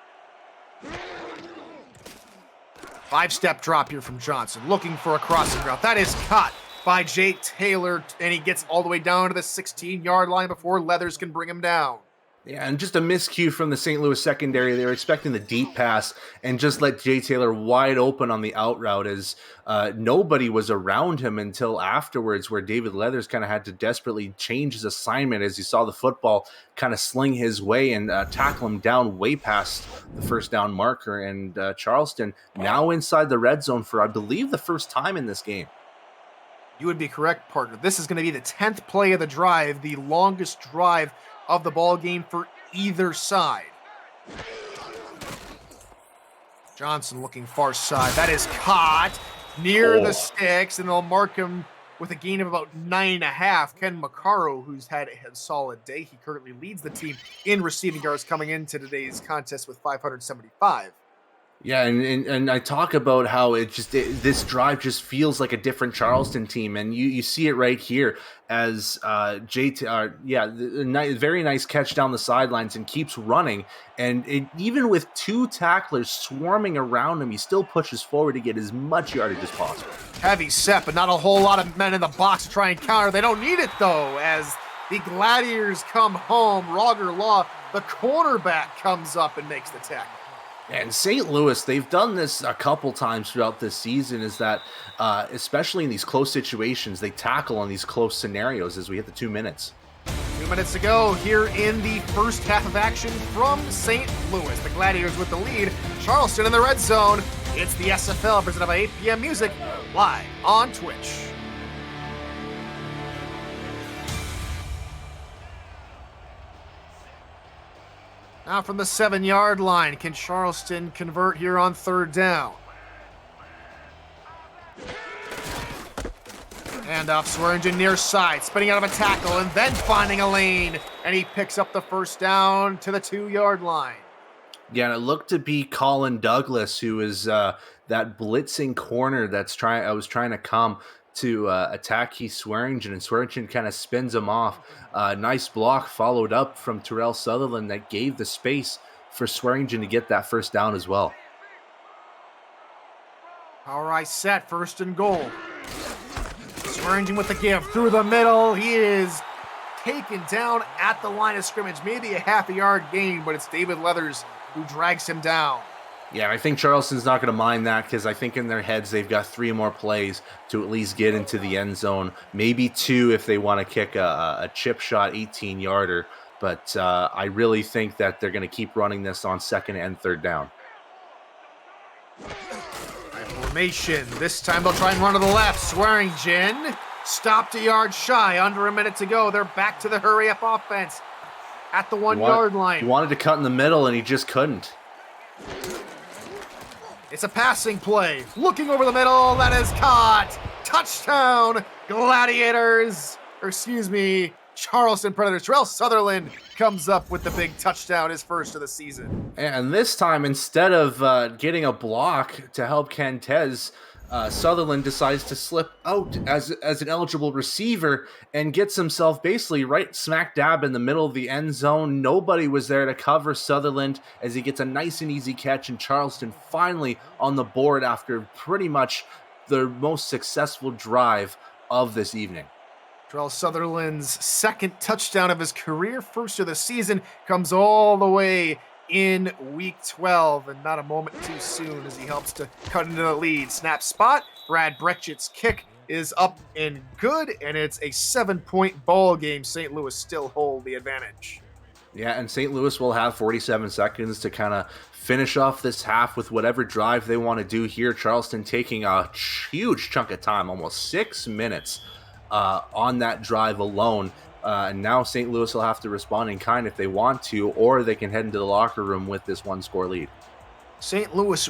S1: 5-step drop here from Johnson, looking for a crossing route. That is caught by Jake Taylor, and he gets all the way down to the 16-yard line before Leathers can bring him down.
S2: Yeah, and just a miscue from the St. Louis secondary. They were expecting the deep pass and just let Jay Taylor wide open on the out route, as nobody was around him until afterwards, where David Leathers kind of had to desperately change his assignment as he saw the football kind of sling his way and tackle him down way past the first down marker. And Charleston now inside the red zone for, I believe, the first time in this game.
S1: You would be correct, partner. This is going to be the 10th play of the drive, the longest drive of the ball game for either side. Johnson looking far side. That is caught near the sticks, and they'll mark him with a gain of about 9.5. Ken Macaro, who's had a solid day. He currently leads the team in receiving yards coming into today's contest with 575.
S2: Yeah, and I talk about how this drive just feels like a different Charleston team, and you see it right here as very nice catch down the sidelines and keeps running, and even with 2 tacklers swarming around him, he still pushes forward to get as much yardage as possible.
S1: Heavy set, but not a whole lot of men in the box to try and counter. They don't need it though, as the Gladiators come home. Roger Law, the cornerback, comes up and makes the tackle.
S2: And St. Louis, they've done this a couple times throughout this season, is that especially in these close situations, they tackle on these close scenarios as we hit the 2 minutes.
S1: 2 minutes to go here in the first half of action from St. Louis. The Gladiators with the lead. Charleston in the red zone. It's the SFL presented by 8 p.m. Music, live on Twitch. Now from the 7-yard line, can Charleston convert here on 3rd down? Handoff, Swearingen near side, spinning out of a tackle and then finding a lane. And he picks up the first down to the 2-yard line.
S2: Yeah, and it looked to be Colin Douglas, who is that blitzing corner I was trying to come to attack Keith Swearingen, and Swearingen kind of spins him off. Nice block followed up from Terrell Sutherland that gave the space for Swearingen to get that first down as well.
S1: All right, set, first and goal. Swearingen with the give through the middle. He is taken down at the line of scrimmage. Maybe a half a yard gain, but it's David Leathers who drags him down.
S2: Yeah, I think Charleston's not going to mind that because I think in their heads they've got 3 more plays to at least get into the end zone. Maybe 2 if they want to kick a chip shot 18-yarder. But I really think that they're going to keep running this on second and third down.
S1: Formation. This time they'll try and run to the left. Swearingen stopped a yard shy. Under a minute to go. They're back to the hurry-up offense at the 1 yard line.
S2: He wanted to cut in the middle, and he just couldn't.
S1: It's a passing play. Looking over the middle. That is caught. Touchdown. Gladiators. Or excuse me, Charleston Predators. Terrell Sutherland comes up with the big touchdown, his first of the season.
S2: And this time, instead of getting a block to help Kentez, Sutherland decides to slip out as an eligible receiver and gets himself basically right smack dab in the middle of the end zone. Nobody was there to cover Sutherland as he gets a nice and easy catch, and Charleston finally on the board after pretty much the most successful drive of this evening.
S1: Terrell Sutherland's second touchdown of his career, first of the season, comes all the way in week 12, and not a moment too soon as he helps to cut into the lead. Snap spot, Brad Brechet's kick is up and good, and it's a 7-point ball game. St. Louis still hold the advantage.
S2: Yeah, and St. Louis will have 47 seconds to kind of finish off this half with whatever drive they want to do here. Charleston taking a huge chunk of time, almost 6 minutes on that drive alone. And now St. Louis will have to respond in kind if they want to, or they can head into the locker room with this 1-score lead.
S1: St. Louis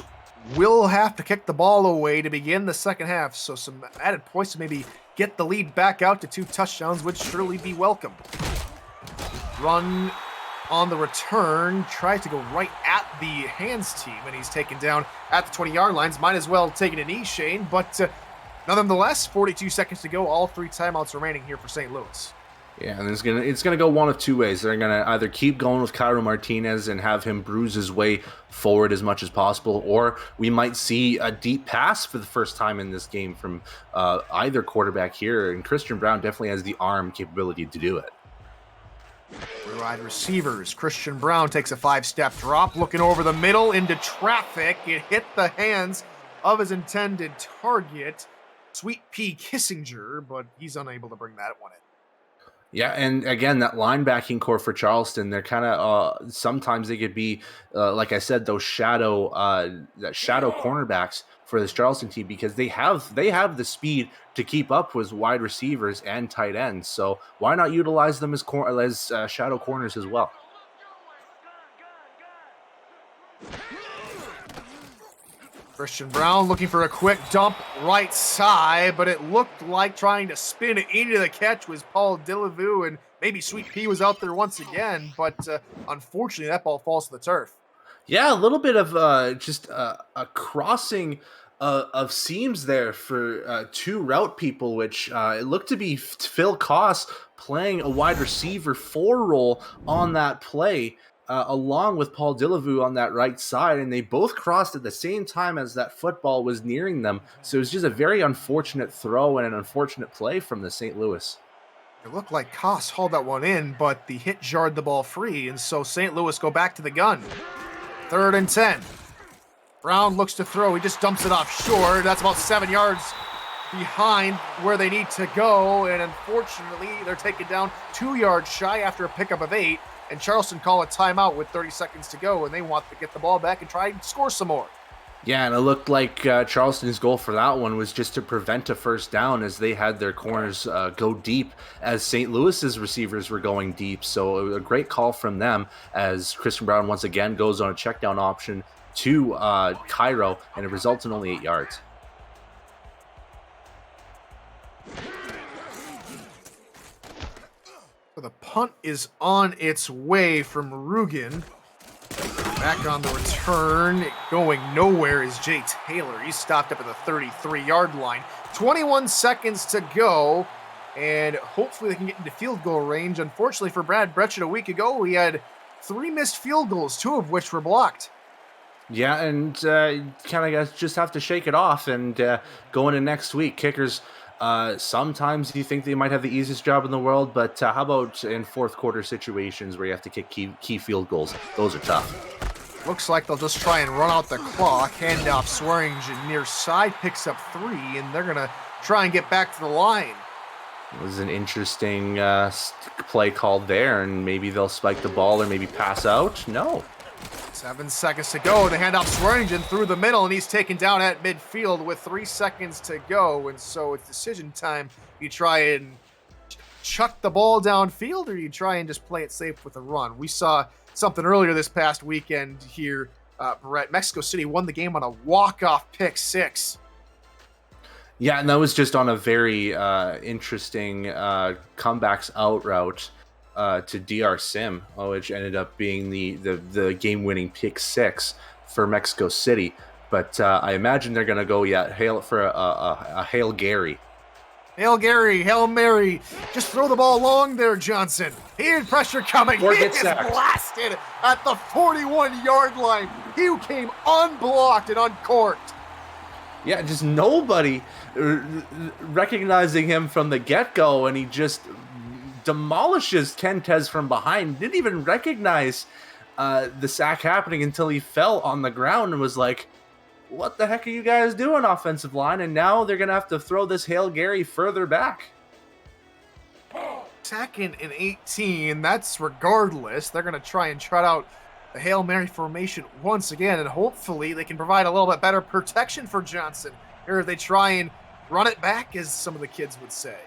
S1: will have to kick the ball away to begin the second half, so some added points to maybe get the lead back out to 2 touchdowns would surely be welcome. Run on the return, tries to go right at the hands team, and he's taken down at the 20-yard lines. Might as well take a knee, Shane, but nonetheless, 42 seconds to go, all 3 timeouts remaining here for St. Louis.
S2: Yeah, and it's gonna go one of 2 ways. They're gonna either keep going with Cairo Martinez and have him bruise his way forward as much as possible, or we might see a deep pass for the first time in this game from either quarterback here. And Christian Brown definitely has the arm capability to do it.
S1: Wide receivers. Christian Brown takes a 5-step drop, looking over the middle into traffic. It hit the hands of his intended target, Sweet Pea Kissinger, but he's unable to bring that one in.
S2: Yeah, and again, that linebacking core for Charleston, they're kind of sometimes they could be, like I said, those shadow cornerbacks for this Charleston team, because they have the speed to keep up with wide receivers and tight ends. So why not utilize them as shadow corners as well?
S1: Christian Brown looking for a quick dump right side, but it looked like trying to spin it into the catch was Paul Dillevue, and maybe Sweet Pea was out there once again, but unfortunately that ball falls to the turf. Yeah,
S2: a little bit of just a crossing of seams there for 2 route people, which it looked to be Phil Koss playing a wide receiver 4 role on that play. Along with Paul Dillevue on that right side, and they both crossed at the same time as that football was nearing them. So it was just a very unfortunate throw and an unfortunate play from the St. Louis.
S1: It looked like Koss hauled that one in, but the hit jarred the ball free, and so St. Louis go back to the gun. 3rd and 10. Brown looks to throw. He just dumps it off short. That's about 7 yards behind where they need to go, and unfortunately, they're taken down 2 yards shy after a pickup of 8. And Charleston call a timeout with 30 seconds to go, and they want to get the ball back and try and score some more.
S2: Yeah, and it looked like Charleston's goal for that one was just to prevent a first down, as they had their corners go deep as St. Louis's receivers were going deep. So it was a great call from them as Christian Brown once again goes on a check down option to Cairo, and it results in only 8 yards. The punt is on its way from Rugen.
S1: Back on the return, going nowhere is Jay Taylor. He's stopped up at the 33-yard line. 21 seconds to go, and hopefully they can get into field goal range. Unfortunately for Brad Bretchet, a week ago, he had 3 missed field goals, 2 of which were blocked.
S2: Yeah, and kind of just have to shake it off and go into next week. Kickers, sometimes you think they might have the easiest job in the world, but how about in fourth quarter situations where you have to kick key field goals? Those are tough.
S1: Looks like they'll just try and run out the clock. Handoff, Swearingen near side, picks up 3, and they're going to try and get back to the line.
S2: It was an interesting play called there, and maybe they'll spike the ball or maybe pass out. No.
S1: 7 seconds to go. The handoff, Swearingen through the middle, and he's taken down at midfield with 3 seconds to go. And so it's decision time. You try and chuck the ball downfield, or you try and just play it safe with a run. We saw something earlier this past weekend here. Brett, Mexico City won the game on a walk-off pick 6.
S2: Yeah, and that was just on a very interesting comebacks out route to DR Sim, which ended up being the game-winning pick 6 for Mexico City. But I imagine they're going to go, hail for a Hail Gary.
S1: Hail Gary, Hail Mary. Just throw the ball long there, Johnson. Here's pressure coming. He is blasted at the 41-yard line. He came unblocked and uncorked.
S2: Yeah, just nobody recognizing him from the get-go, and he just demolishes Kentez from behind. Didn't even recognize the sack happening until he fell on the ground and was like, what the heck are you guys doing, offensive line? And now they're going to have to throw this Hail Gary further back.
S1: 2nd and 18. That's regardless. They're going to try and trot out the Hail Mary formation once again, and hopefully they can provide a little bit better protection for Johnson. Or they try and run it back, as some of the kids would say.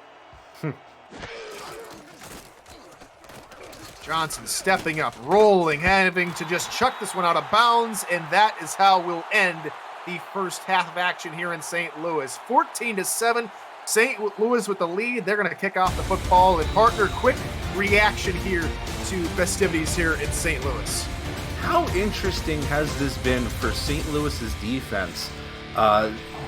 S1: Johnson stepping up, rolling, having to just chuck this one out of bounds, and that is how we'll end the first half of action here in St. Louis. 14-7, St. Louis with the lead. They're going to kick off the football, and partner, quick reaction here to festivities here in St. Louis.
S2: How interesting has this been for St. Louis's defense?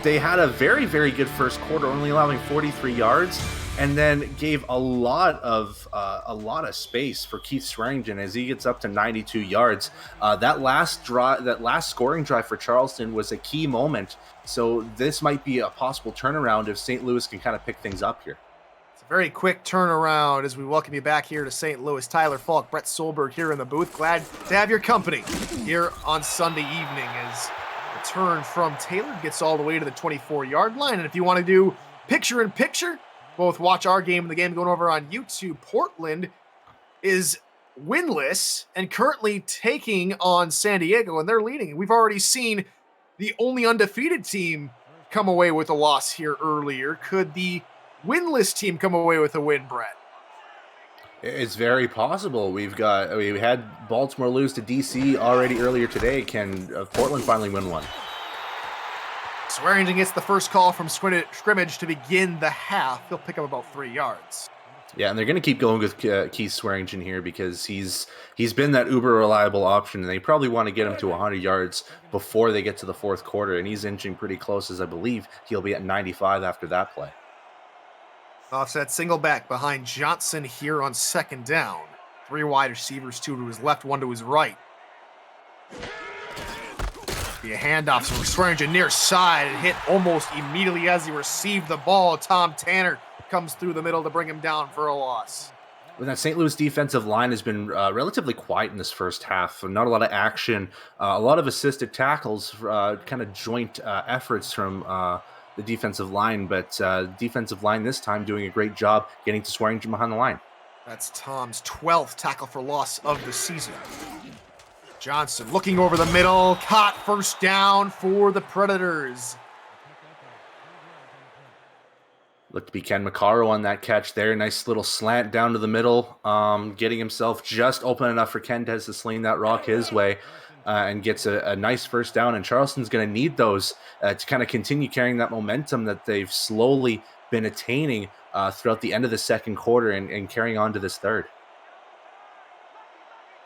S2: They had a very, very good first quarter, only allowing 43 yards, and then gave a lot of space for Keith Swearingen as he gets up to 92 yards. That last scoring drive for Charleston was a key moment. So this might be a possible turnaround if St. Louis can kind of pick things up here.
S1: It's a very quick turnaround as we welcome you back here to St. Louis. Tyler Falk, Brett Solberg here in the booth. Glad to have your company here on Sunday evening as the turn from Taylor gets all the way to the 24-yard line. And if you want to do picture-in-picture, both watch our game and the game going over on YouTube. Portland is winless and currently taking on San Diego, and they're leading. We've already seen the only undefeated team come away with a loss here earlier. Could the winless team come away with a win, Brett?
S2: It's very possible. We had Baltimore lose to DC already earlier today. Can Portland finally win one?
S1: Swearingen gets the first call from scrimmage to begin the half. He'll pick up about 3 yards.
S2: Yeah, and they're going to keep going with Keith Swearingen here because he's been that uber reliable option, and they probably want to get him to 100 yards before they get to the fourth quarter, and he's inching pretty close, as I believe he'll be at 95 after that play.
S1: Offset single back behind Johnson here on 2nd down. 3 wide receivers, 2 to his left, 1 to his right. The handoff from Swearingen near side and hit almost immediately as he received the ball. Tom Tanner comes through the middle to bring him down for a loss.
S2: Well, that St. Louis defensive line has been relatively quiet in this first half. Not a lot of action, a lot of assisted tackles, kind of joint efforts from the defensive line, but defensive line this time doing a great job getting to Swearingen behind the line.
S1: That's Tom's 12th tackle for loss of the season. Johnson looking over the middle, caught first down for the Predators.
S2: Looked to be Ken McCarro on that catch there. Nice little slant down to the middle, getting himself just open enough for Kentez to sling that rock his way and gets a nice first down. And Charleston's going to need those to kind of continue carrying that momentum that they've slowly been attaining throughout the end of the second quarter and carrying on to this third.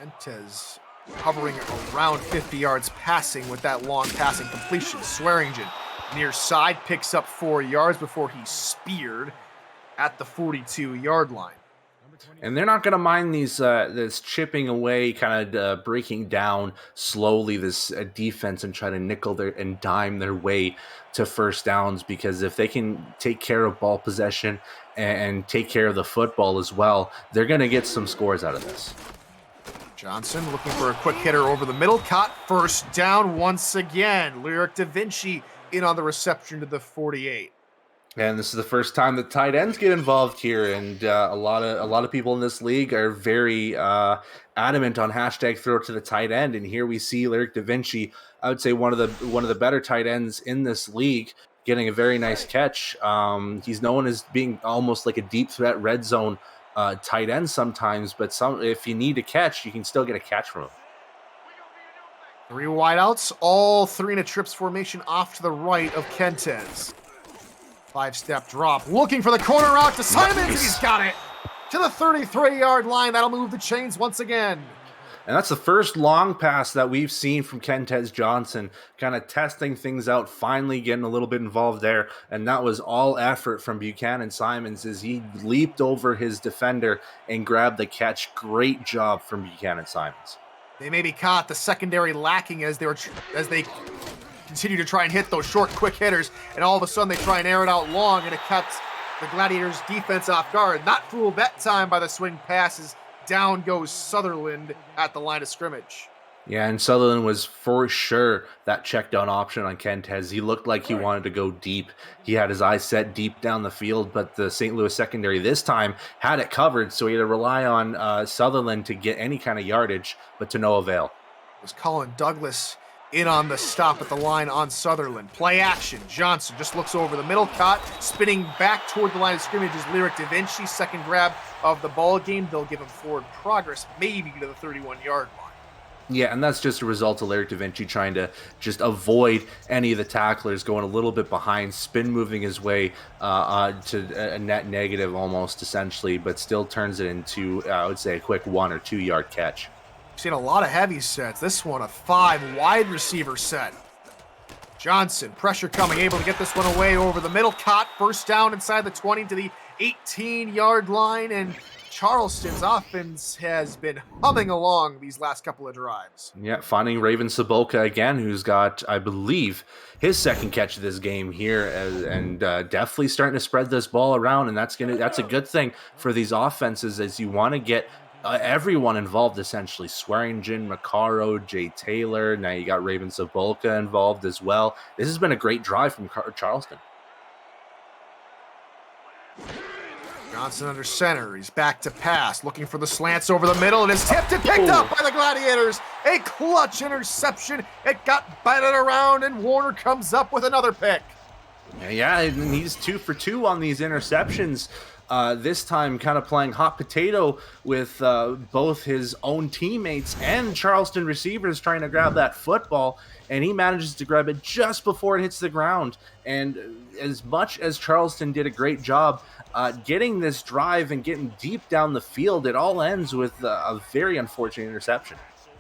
S1: Kentez hovering around 50 yards passing with that long passing completion. Swearingen near side picks up 4 yards before he's speared at the 42-yard line.
S2: And they're not going to mind these this chipping away, kind of breaking down slowly this defense and try to nickel and dime their way to first downs, because if they can take care of ball possession and take care of the football as well, they're going to get some scores out of this.
S1: Johnson looking for a quick hitter over the middle. Caught first down once again. Lyric Da Vinci in on the reception to the 48.
S2: And this is the first time that tight ends get involved here, and a lot of people in this league are very adamant on hashtag throw to the tight end. And here we see Lyric Da Vinci, I would say one of the better tight ends in this league, getting a very nice catch. He's known as being almost like a deep threat red zone tight end sometimes, but if you need a catch, you can still get a catch from him.
S1: 3 wideouts, all 3 in a trips formation off to the right of Kentez. 5-step drop, looking for the corner route to Simons, and he's got it to the 33-yard line. That'll move the chains once again.
S2: And that's the first long pass that we've seen from Kentez Johnson, kind of testing things out, finally getting a little bit involved there. And that was all effort from Buchanan Simons as he leaped over his defender and grabbed the catch. Great job from Buchanan Simons.
S1: They maybe caught the secondary lacking as they continue to try and hit those short, quick hitters, and all of a sudden they try and air it out long, and it kept the Gladiators' defense off guard. Not fooled that time by the swing passes. Down goes Sutherland at the line of scrimmage.
S2: Yeah, and Sutherland was for sure that check down option on Kentez. He looked like he wanted to go deep. He had his eyes set deep down the field, but the St. Louis secondary this time had it covered, so he had to rely on Sutherland to get any kind of yardage, but to no avail.
S1: It was Colin Douglas in on the stop at the line on Sutherland. Play action. Johnson just looks over the middle, caught, spinning back toward the line of scrimmage is Lyric Da Vinci. Second grab of the ball game. They'll give him forward progress, maybe to the 31-yard line.
S2: Yeah, and that's just a result of Lyric Da Vinci trying to just avoid any of the tacklers, going a little bit behind, spin moving his way to a net negative almost, essentially, but still turns it into, I would say, a quick 1 or 2 yard catch.
S1: We've seen a lot of heavy sets. This one, a 5 wide receiver set. Johnson, pressure coming, able to get this one away over the middle. Caught, first down inside the 20 to the 18-yard line, and Charleston's offense has been humming along these last couple of drives.
S2: Yeah, finding Raven Sabolka again, who's got, I believe, his second catch of this game here, and definitely starting to spread this ball around, and that's a good thing for these offenses, as you want to get everyone involved, essentially. Swearingen, Macaro, Jay Taylor, now you got Raven Sabolka involved as well. This has been a great drive from Charleston.
S1: Johnson under center. He's back to pass, looking for the slants over the middle, and it's tipped and picked up by the Gladiators. A clutch interception. It got batted around, and Warner comes up with another pick.
S2: Yeah, and he's 2 for 2 on these interceptions. This time kind of playing hot potato with both his own teammates and Charleston receivers trying to grab that football, and he manages to grab it just before it hits the ground. And as much as Charleston did a great job getting this drive and getting deep down the field, it all ends with a very unfortunate interception.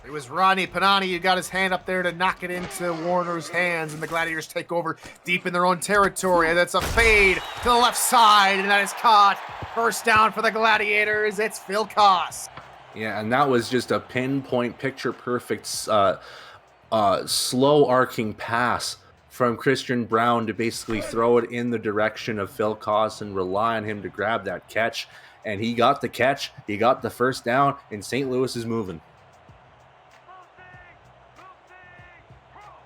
S1: It was Ronnie Panani who got his hand up there to knock it into Warner's hands, and the Gladiators take over deep in their own territory. That's a fade to the left side, and that is caught. First down for the Gladiators. It's Phil Koss.
S2: Yeah, and that was just a pinpoint, picture-perfect, slow arcing pass from Christian Brown to basically throw it in the direction of Phil Koss and rely on him to grab that catch. And he got the catch, he got the first down, and St. Louis is moving.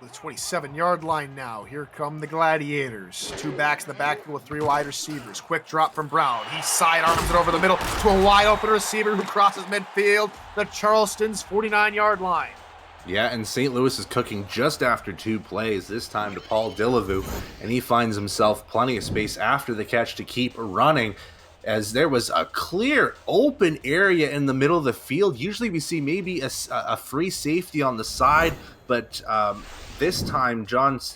S1: The 27-yard line now. Here come the Gladiators. 2 backs in the backfield with 3 wide receivers. Quick drop from Brown. He sidearms it over the middle to a wide open receiver who crosses midfield. The Charleston's 49-yard line.
S2: Yeah, and St. Louis is cooking just after 2 plays, this time to Paul Dillevue, and he finds himself plenty of space after the catch to keep running, as there was a clear open area in the middle of the field. Usually we see maybe a free safety on the side, but this time Josh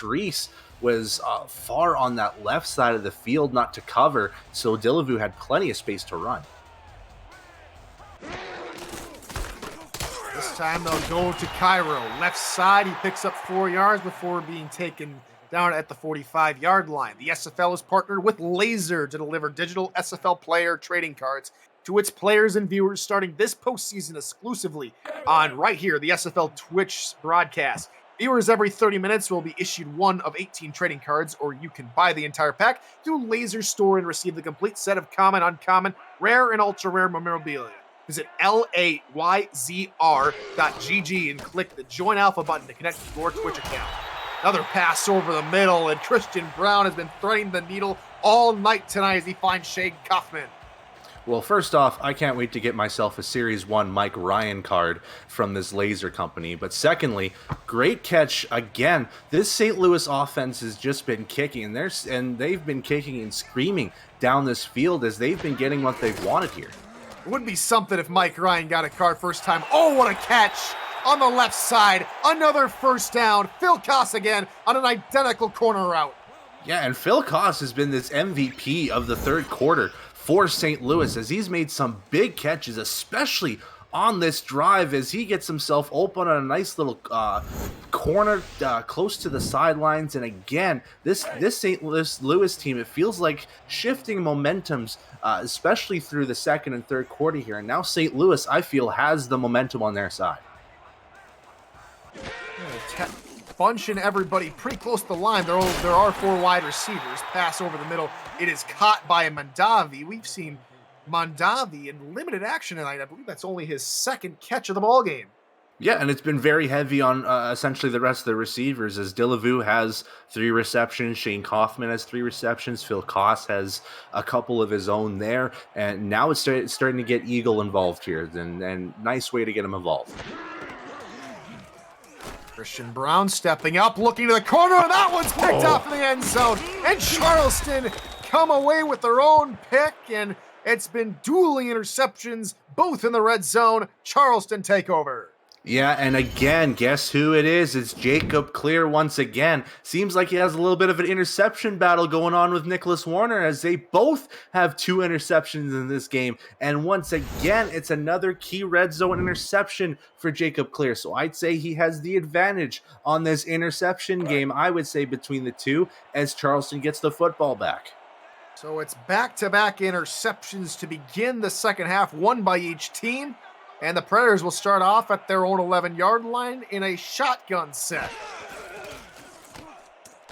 S2: Reese was far on that left side of the field, not to cover, so Dillevue had plenty of space to run.
S1: time they'll go to Cairo. Left side, he picks up 4 yards before being taken down at the 45-yard line. The SFL is partnered with Laser to deliver digital SFL player trading cards to its players and viewers starting this postseason exclusively on right here, the SFL Twitch broadcast. Viewers every 30 minutes will be issued one of 18 trading cards, or you can buy the entire pack through Laser Store and receive the complete set of common, uncommon, rare, and ultra-rare memorabilia. Visit layzr.gg and click the Join Alpha button to connect to your Twitch account. Another pass over the middle, and Christian Brown has been threading the needle all night tonight as he finds Shane Kaufman.
S2: Well, first off, I can't wait to get myself a Series 1 Mike Ryan card from this Laser company. But secondly, great catch again. This St. Louis offense has just been kicking, and they've been kicking and screaming down this field as they've been getting what they've wanted here.
S1: It would be something if Mike Ryan got a card first time. Oh, what a catch on the left side. Another first down. Phil Koss again on an identical corner route.
S2: Yeah, and Phil Koss has been this MVP of the third quarter for St. Louis as he's made some big catches, especially on this drive as he gets himself open on a nice little corner close to the sidelines. And again, this St. Louis team, it feels like shifting momentums, especially through the second and third quarter here. And now St. Louis, I feel, has the momentum on their side.
S1: Bunching everybody pretty close to the line. There are 4 wide receivers. Pass over the middle. It is caught by Mondavi. We've seen Mondavi in limited action tonight. I believe that's only his second catch of the ball game.
S2: Yeah, and it's been very heavy on essentially the rest of the receivers as Dillavu has 3 receptions, Shane Kaufman has 3 receptions, Phil Koss has a couple of his own there, and now it's starting to get Eagle involved here, and nice way to get him involved.
S1: Christian Brown stepping up, looking to the corner, and that one's picked off in the end zone. And Charleston come away with their own pick, and it's been dueling interceptions, both in the red zone. Charleston take over.
S2: Yeah, and again, guess who it is? It's Jacob Clear once again. Seems like he has a little bit of an interception battle going on with Nicholas Warner as they both have 2 interceptions in this game. And once again, it's another key red zone interception for Jacob Clear. So I'd say he has the advantage on this interception game, I would say, between the two as Charleston gets the football back.
S1: So it's back-to-back interceptions to begin the second half, one by each team. And the Predators will start off at their own 11-yard line in a shotgun set.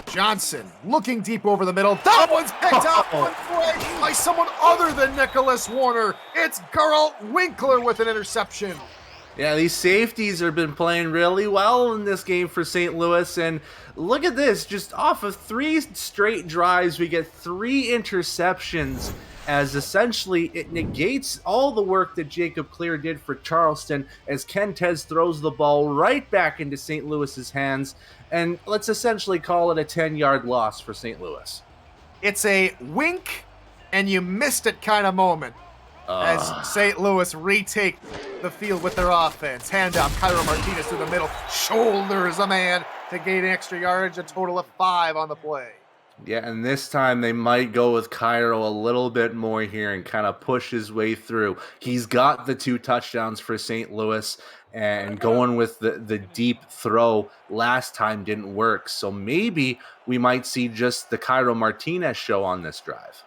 S1: Johnson looking deep over the middle. That one's picked up on play by someone other than Nicholas Warner. It's Geralt Winkler with an interception.
S2: Yeah, these safeties have been playing really well in this game for St. Louis. And look at this, just off of 3 straight drives, we get 3 interceptions as essentially it negates all the work that Jacob Clear did for Charleston as Kentez throws the ball right back into St. Louis's hands. And let's essentially call it a 10-yard loss for St. Louis.
S1: It's a wink and you missed it kind of moment as St. Louis retake the field with their offense. Handoff, Cairo Martinez through the middle, shoulders a man to gain extra yardage, a total of 5 on the play.
S2: Yeah, and this time they might go with Cairo a little bit more here and kind of push his way through. He's got the 2 touchdowns for St. Louis, and going with the deep throw last time didn't work. So maybe we might see just the Cairo Martinez show on this drive.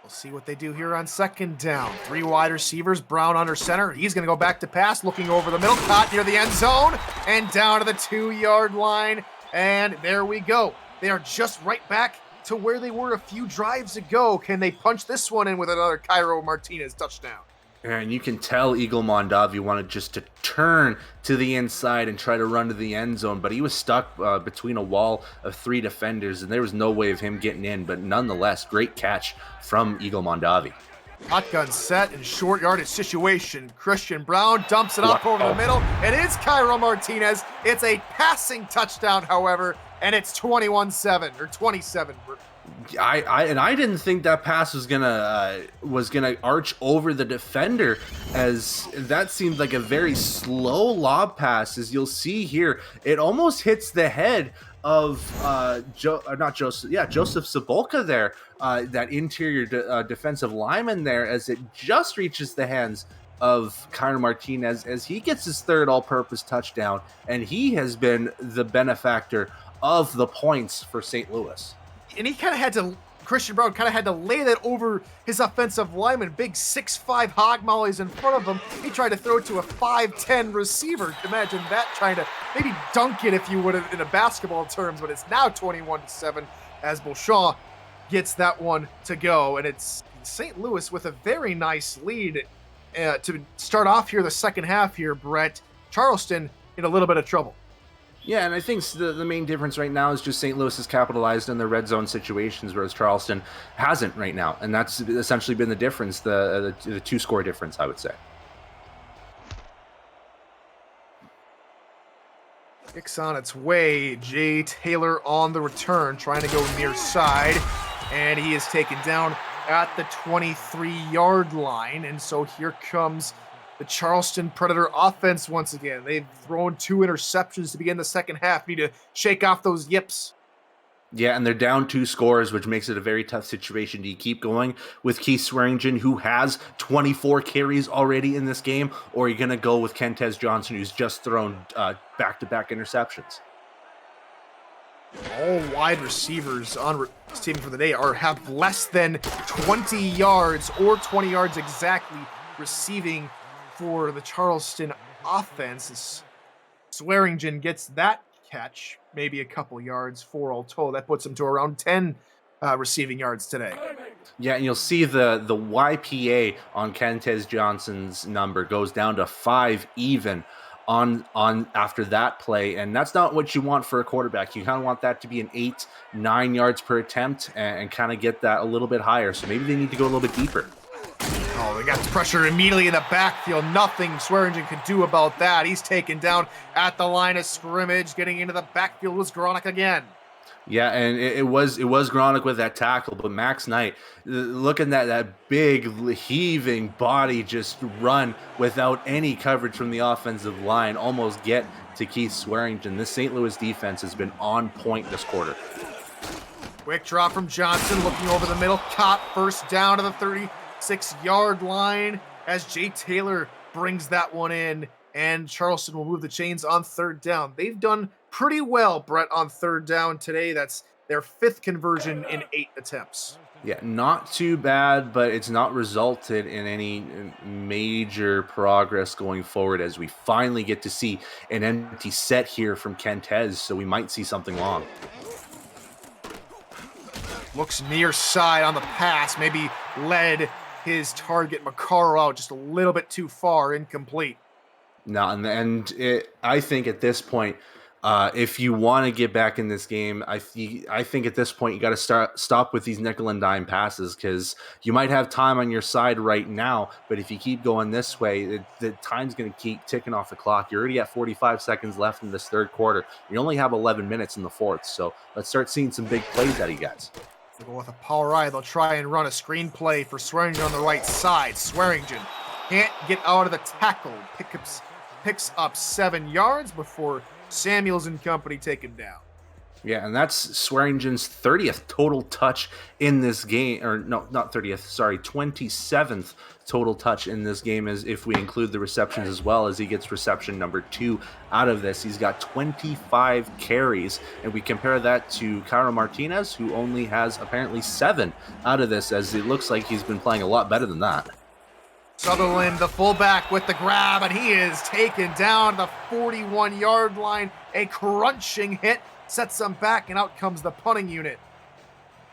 S1: We'll see what they do here on second down. 3 wide receivers, Brown under center. He's going to go back to pass, looking over the middle, caught near the end zone, and down to the 2-yard line. And there we go. They are just right back to where they were a few drives ago. Can they punch this one in with another Cairo Martinez touchdown?
S2: And you can tell Eagle Mondavi wanted just to turn to the inside and try to run to the end zone, but he was stuck between a wall of 3 defenders, and there was no way of him getting in. But nonetheless, great catch from Eagle Mondavi.
S1: Shotgun set in short yardage situation. Christian Brown dumps it up over the middle. It is Cairo Martinez. It's a passing touchdown, however, and it's 21-7 or 27.
S2: I didn't think that pass was gonna arch over the defender, as that seemed like a very slow lob pass. As you'll see here, it almost hits the head of Joseph Sabolka there, that interior defensive lineman there, as it just reaches the hands of Connor Martinez as he gets his third all-purpose touchdown, and he has been the benefactor of the points for St. Louis.
S1: And he kind of had to, Christian Brown kind of had to lay that over his offensive lineman. Big 6'5" hog mollies in front of him. He tried to throw it to a 5'10" receiver. Imagine that, trying to maybe dunk it if you would in a basketball terms, but it's now 21-7 as Beauchamp gets that one to go. And it's St. Louis with a very nice lead to start off here the second half here, Brett. Charleston in a little bit of trouble.
S2: Yeah, and I think the main difference right now is just St. Louis has capitalized on their red zone situations, whereas Charleston hasn't right now. And that's essentially been the difference, the two-score difference, I would say.
S1: Kicks on its way. Jay Taylor on the return, trying to go near side. And he is taken down at the 23-yard line. And so here comes the Charleston Predator offense once again. They've thrown 2 interceptions to begin the second half. Need to shake off those yips.
S2: Yeah, and they're down 2 scores, which makes it a very tough situation. Do you keep going with Keith Swearingen, who has 24 carries already in this game, or are you going to go with Kentez Johnson, who's just thrown back-to-back interceptions?
S1: All wide receivers on receiving for the day have less than 20 yards or 20 yards exactly receiving for the Charleston offense. Swearingen gets that catch, maybe a couple yards, 4 all told. That puts him to around 10 receiving yards today.
S2: Yeah, and you'll see the YPA on Kentez Johnson's number goes down to 5 even on after that play, and that's not what you want for a quarterback. You kind of want that to be an 8-9 yards per attempt and kind of get that a little bit higher. So maybe they need to go a little bit deeper.
S1: Oh, they got pressure immediately in the backfield. Nothing Swearingen could do about that. He's taken down at the line of scrimmage. Getting into the backfield was Gronick again.
S2: Yeah, and it was Gronick with that tackle, but Max Knight, looking at that big heaving body just run without any coverage from the offensive line, almost get to Keith Swearingen. This St. Louis defense has been on point this quarter.
S1: Quick drop from Johnson, looking over the middle, caught, first down to the 36-yard line as Jay Taylor brings that one in, and Charleston will move the chains on third down. They've done pretty well, Brett, on third down today. That's their 5th conversion in 8 attempts.
S2: Yeah, not too bad, but it's not resulted in any major progress going forward as we finally get to see an empty set here from Kentez, so we might see something long.
S1: Looks near side on the pass, maybe led his target McCarro out just a little bit too far, incomplete.
S2: No, and I think at this point, if you want to get back in this game, I think at this point you got to stop with these nickel and dime passes, because you might have time on your side right now, but if you keep going this way, the time's going to keep ticking off the clock. You're already at 45 seconds left in this third quarter. You only have 11 minutes in the fourth, so let's start seeing some big plays out of you guys.
S1: They'll go with a power eye. They'll try and run a screen play for Swearingen on the right side. Swearingen can't get out of the tackle. Picks up 7 yards before Samuels and company take him down.
S2: Yeah, and that's Swearingen's 30th total touch in this game, or no, not 30th, sorry, 27th total touch in this game, as if we include the receptions as well, as he gets reception number 2 out of this. He's got 25 carries, and we compare that to Connor Martinez, who only has apparently 7 out of this, as it looks like he's been playing a lot better than that.
S1: Sutherland, the fullback, with the grab, and he is taken down the 41-yard line. A crunching hit sets them back, and out comes the punting unit.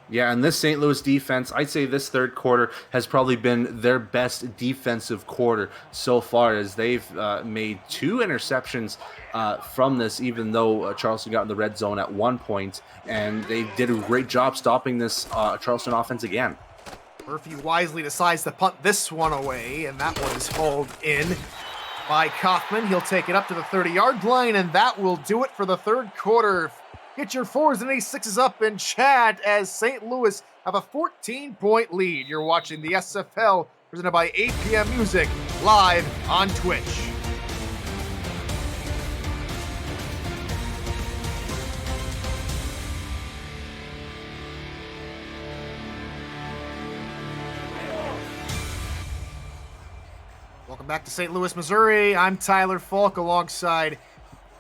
S2: Yeah, and this St. Louis defense, I'd say this third quarter has probably been their best defensive quarter so far, as they've made 2 interceptions from this, even though Charleston got in the red zone at one point, and they did a great job stopping this Charleston offense again.
S1: Murphy wisely decides to punt this one away, and that one is hauled in by Kaufman. He'll take it up to the 30-yard line, and that will do it for the third quarter. Get your 4s and 6s up in chat as St. Louis have a 14-point lead. You're watching the SFL presented by APM Music live on Twitch. Welcome Welcome back to St. Louis, Missouri. I'm Tyler Falk alongside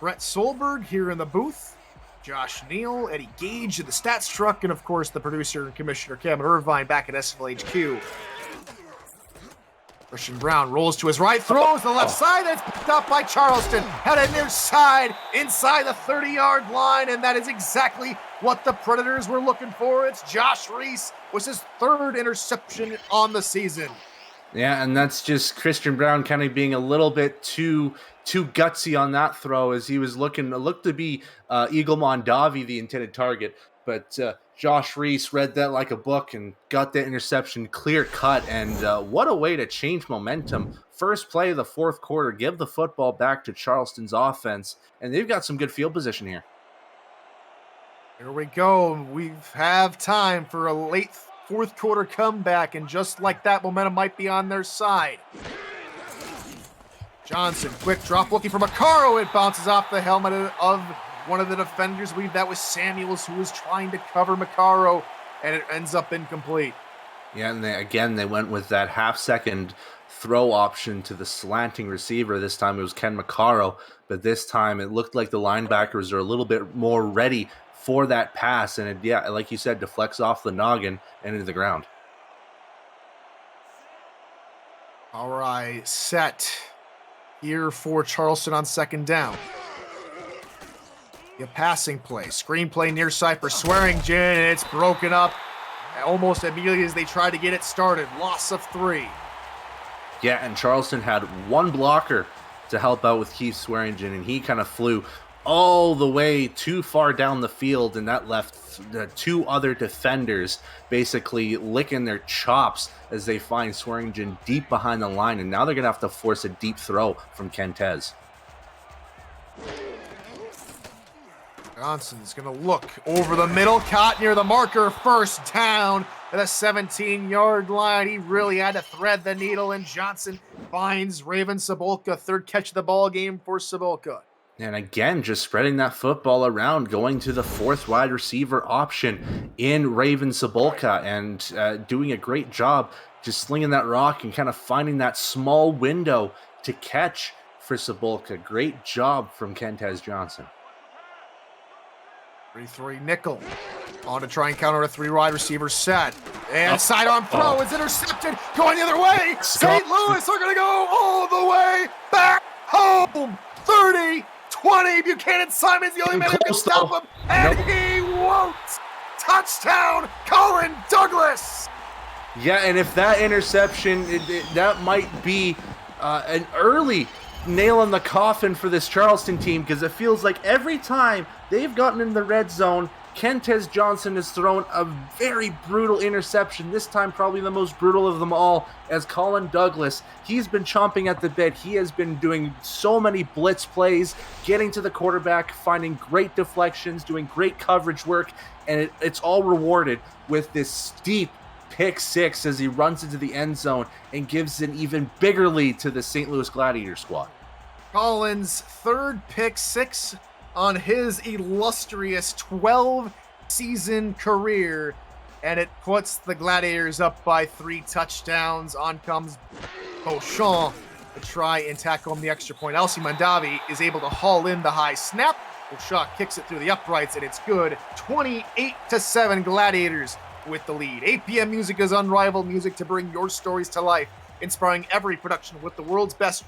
S1: Brett Solberg here in the booth, Josh Neal, Eddie Gage in the stats truck, and of course the producer and commissioner Kevin Irvine back at SFL HQ. Christian Brown rolls to his right, throws to the left side, and it's picked up by Charleston. Headed near side, inside the 30-yard line, and that is exactly what the Predators were looking for. It's Josh Reese, was his third interception on the season.
S2: Yeah, and that's just Christian Brown kind of being a little bit too gutsy on that throw, as he was looked to be Eagle Mondavi, the intended target. But Josh Reese read that like a book and got that interception clear cut. And what a way to change momentum. First play of the fourth quarter, give the football back to Charleston's offense, and they've got some good field position here.
S1: Here we go. We have time for a late fourth quarter comeback, and just like that, momentum might be on their side. Johnson, quick drop looking for Macaro. It bounces off the helmet of one of the defenders. I believe that was Samuels, who was trying to cover Macaro, and it ends up incomplete.
S2: Yeah, and they went with that half-second throw option to the slanting receiver. This time it was Ken Macaro, but this time it looked like the linebackers are a little bit more ready for that pass, and it, like you said, deflects off the noggin and into the ground.
S1: All right, set here for Charleston on second down. A passing play, screenplay near side for Swearingen, and it's broken up almost immediately as they try to get it started. Loss of 3.
S2: Yeah, and Charleston had one blocker to help out with Keith Swearingen, and he kind of flew all the way too far down the field, and that left the two other defenders basically licking their chops as they find Swearingen deep behind the line, and now they're going to have to force a deep throw from Kentez.
S1: Johnson's going to look over the middle, caught near the marker, first down at a 17-yard line. He really had to thread the needle, and Johnson finds Raven Cibulka, third catch of the ball game for Cibulka.
S2: And again, just spreading that football around, going to the fourth wide receiver option in Raven Cibulka, and doing a great job just slinging that rock and kind of finding that small window to catch for Cibulka. Great job from Kentez Johnson.
S1: 3-3 nickel. On to try and counter a 3 wide receiver set. And sidearm throw is intercepted. Going the other way. St. Louis are going to go all the way back home. 30. 20, Buchanan Simon's the only man who can stop him, and he won't. Touchdown, Colin Douglas.
S2: Yeah, and if that interception, that might be an early nail in the coffin for this Charleston team, because it feels like every time they've gotten in the red zone, Kentez Johnson has thrown a very brutal interception, this time probably the most brutal of them all, as Colin Douglas, he's been chomping at the bit. He has been doing so many blitz plays, getting to the quarterback, finding great deflections, doing great coverage work, and it's all rewarded with this steep pick 6 as he runs into the end zone and gives an even bigger lead to the St. Louis Gladiator squad.
S1: Colin's third pick 6 on his illustrious 12-season career, and it puts the Gladiators up by 3 touchdowns. On comes Beauchamp to try and tackle home the extra point. Elsie Mondavi is able to haul in the high snap. Beauchamp kicks it through the uprights, and it's good. 28-7 Gladiators with the lead. 8 p.m. Music is unrivaled music to bring your stories to life, inspiring every production with the world's best,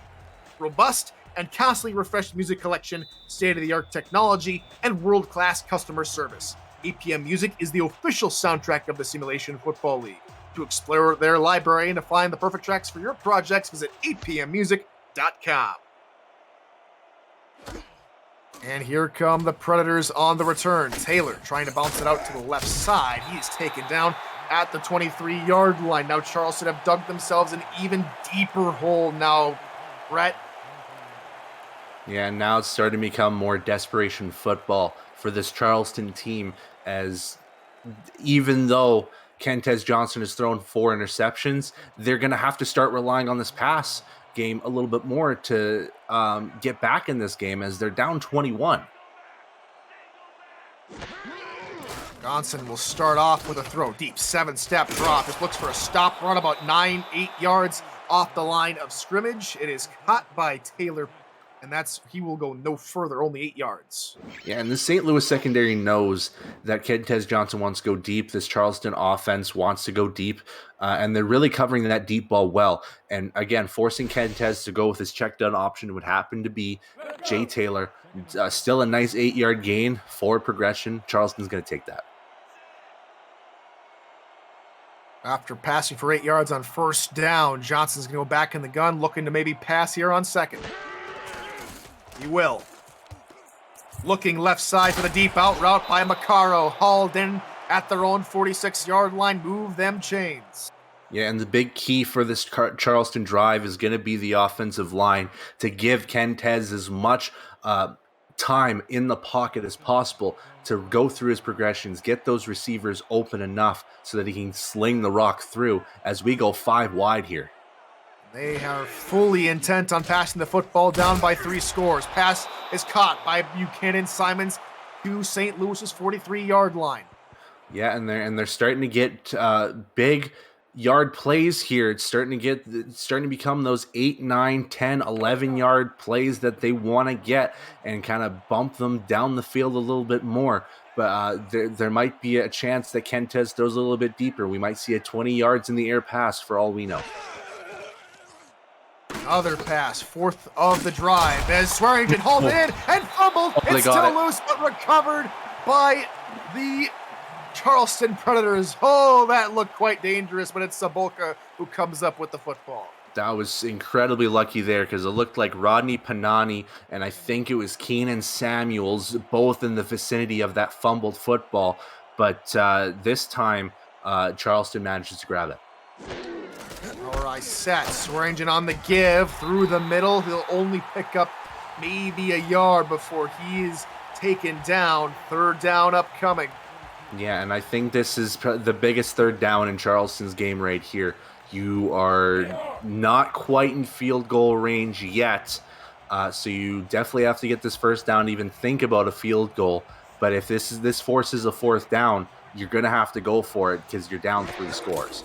S1: robust, and constantly refreshed music collection, state-of-the-art technology, and world-class customer service. 8 p.m. Music is the official soundtrack of the Simulation Football League. To explore their library and to find the perfect tracks for your projects, visit 8pmmusic.com. And here come the Predators on the return. Taylor trying to bounce it out to the left side. He is taken down at the 23-yard line. Now Charleston have dug themselves an even deeper hole now. Brett.
S2: Yeah, now it's starting to become more desperation football for this Charleston team, as even though Kentez Johnson has thrown 4 interceptions, they're going to have to start relying on this pass game a little bit more to get back in this game, as they're down 21.
S1: Johnson will start off with a throw. Deep 7-step drop. Just looks for a stop run about 9-8 yards off the line of scrimmage. It is caught by Taylor, and he will go no further, only 8 yards.
S2: Yeah, and the St. Louis secondary knows that Kentez Johnson wants to go deep. This Charleston offense wants to go deep, and they're really covering that deep ball well. And again, forcing Kentez to go with his check down option would happen to be Jay Taylor. Still a nice 8-yard gain, forward progression. Charleston's going to take that.
S1: After passing for 8 yards on first down, Johnson's going to go back in the gun, looking to maybe pass here on second. He will. Looking left side for the deep out route by Macaro. Hauled in at their own 46-yard line. Move them chains.
S2: Yeah, and the big key for this Charleston drive is going to be the offensive line to give Kentez as much time in the pocket as possible to go through his progressions, get those receivers open enough so that he can sling the rock through as we go 5 wide here.
S1: They are fully intent on passing the football, down by 3 scores. Pass is caught by Buchanan Simons to St. Louis's 43-yard line.
S2: Yeah, and they're starting to get big yard plays here. It's starting to become those 8, 9, 10, 11-yard plays that they want to get and kind of bump them down the field a little bit more. But there might be a chance that Kentez throws a little bit deeper. We might see a 20 yards in the air pass for all we know.
S1: Another pass, 4th of the drive, as Swearingen hauled in and fumbled. It's still loose, but recovered by the Charleston Predators. Oh, that looked quite dangerous, but it's Sabolka who comes up with the football.
S2: That was incredibly lucky there because it looked like Rodney Panani and I think it was Keenan Samuels, both in the vicinity of that fumbled football. But this time, Charleston manages to grab it.
S1: All right, set. Swearingen on the give through the middle. He'll only pick up maybe a yard before he is taken down. 3rd down upcoming.
S2: Yeah, and I think this is the biggest 3rd down in Charleston's game right here. You are not quite in field goal range yet, so you definitely have to get this 1st down to even think about a field goal. But if this forces a 4th down, you're going to have to go for it because you're down 3 scores.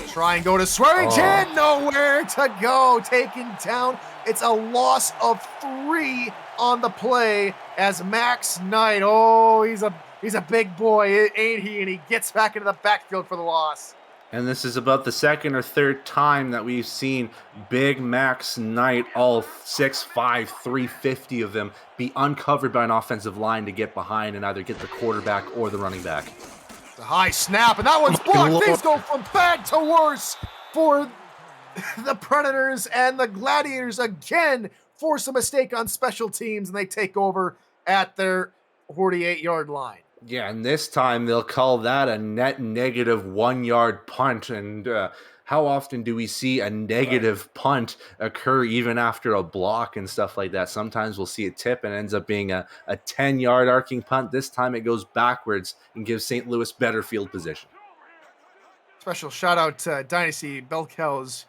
S1: Try and go to Swearingen. Nowhere to go. Taken down. It's a loss of 3 on the play as Max Knight. Oh, he's a big boy, ain't he? And he gets back into the backfield for the loss.
S2: And this is about the 2nd or 3rd time that we've seen big Max Knight, all 6'5", 350 of them, be uncovered by an offensive line to get behind and either get the quarterback or the running back.
S1: The high snap, and that one's blocked. Things go from bad to worse for the Predators, and the Gladiators again force a mistake on special teams, and they take over at their 48-yard line.
S2: Yeah, and this time they'll call that a net negative 1-yard punt. And how often do we see a negative punt occur even after a block and stuff like that? Sometimes we'll see a tip and it ends up being a 10-yard arcing punt. This time it goes backwards and gives St. Louis better field position.
S1: Special shout out to Dynasty Belcow's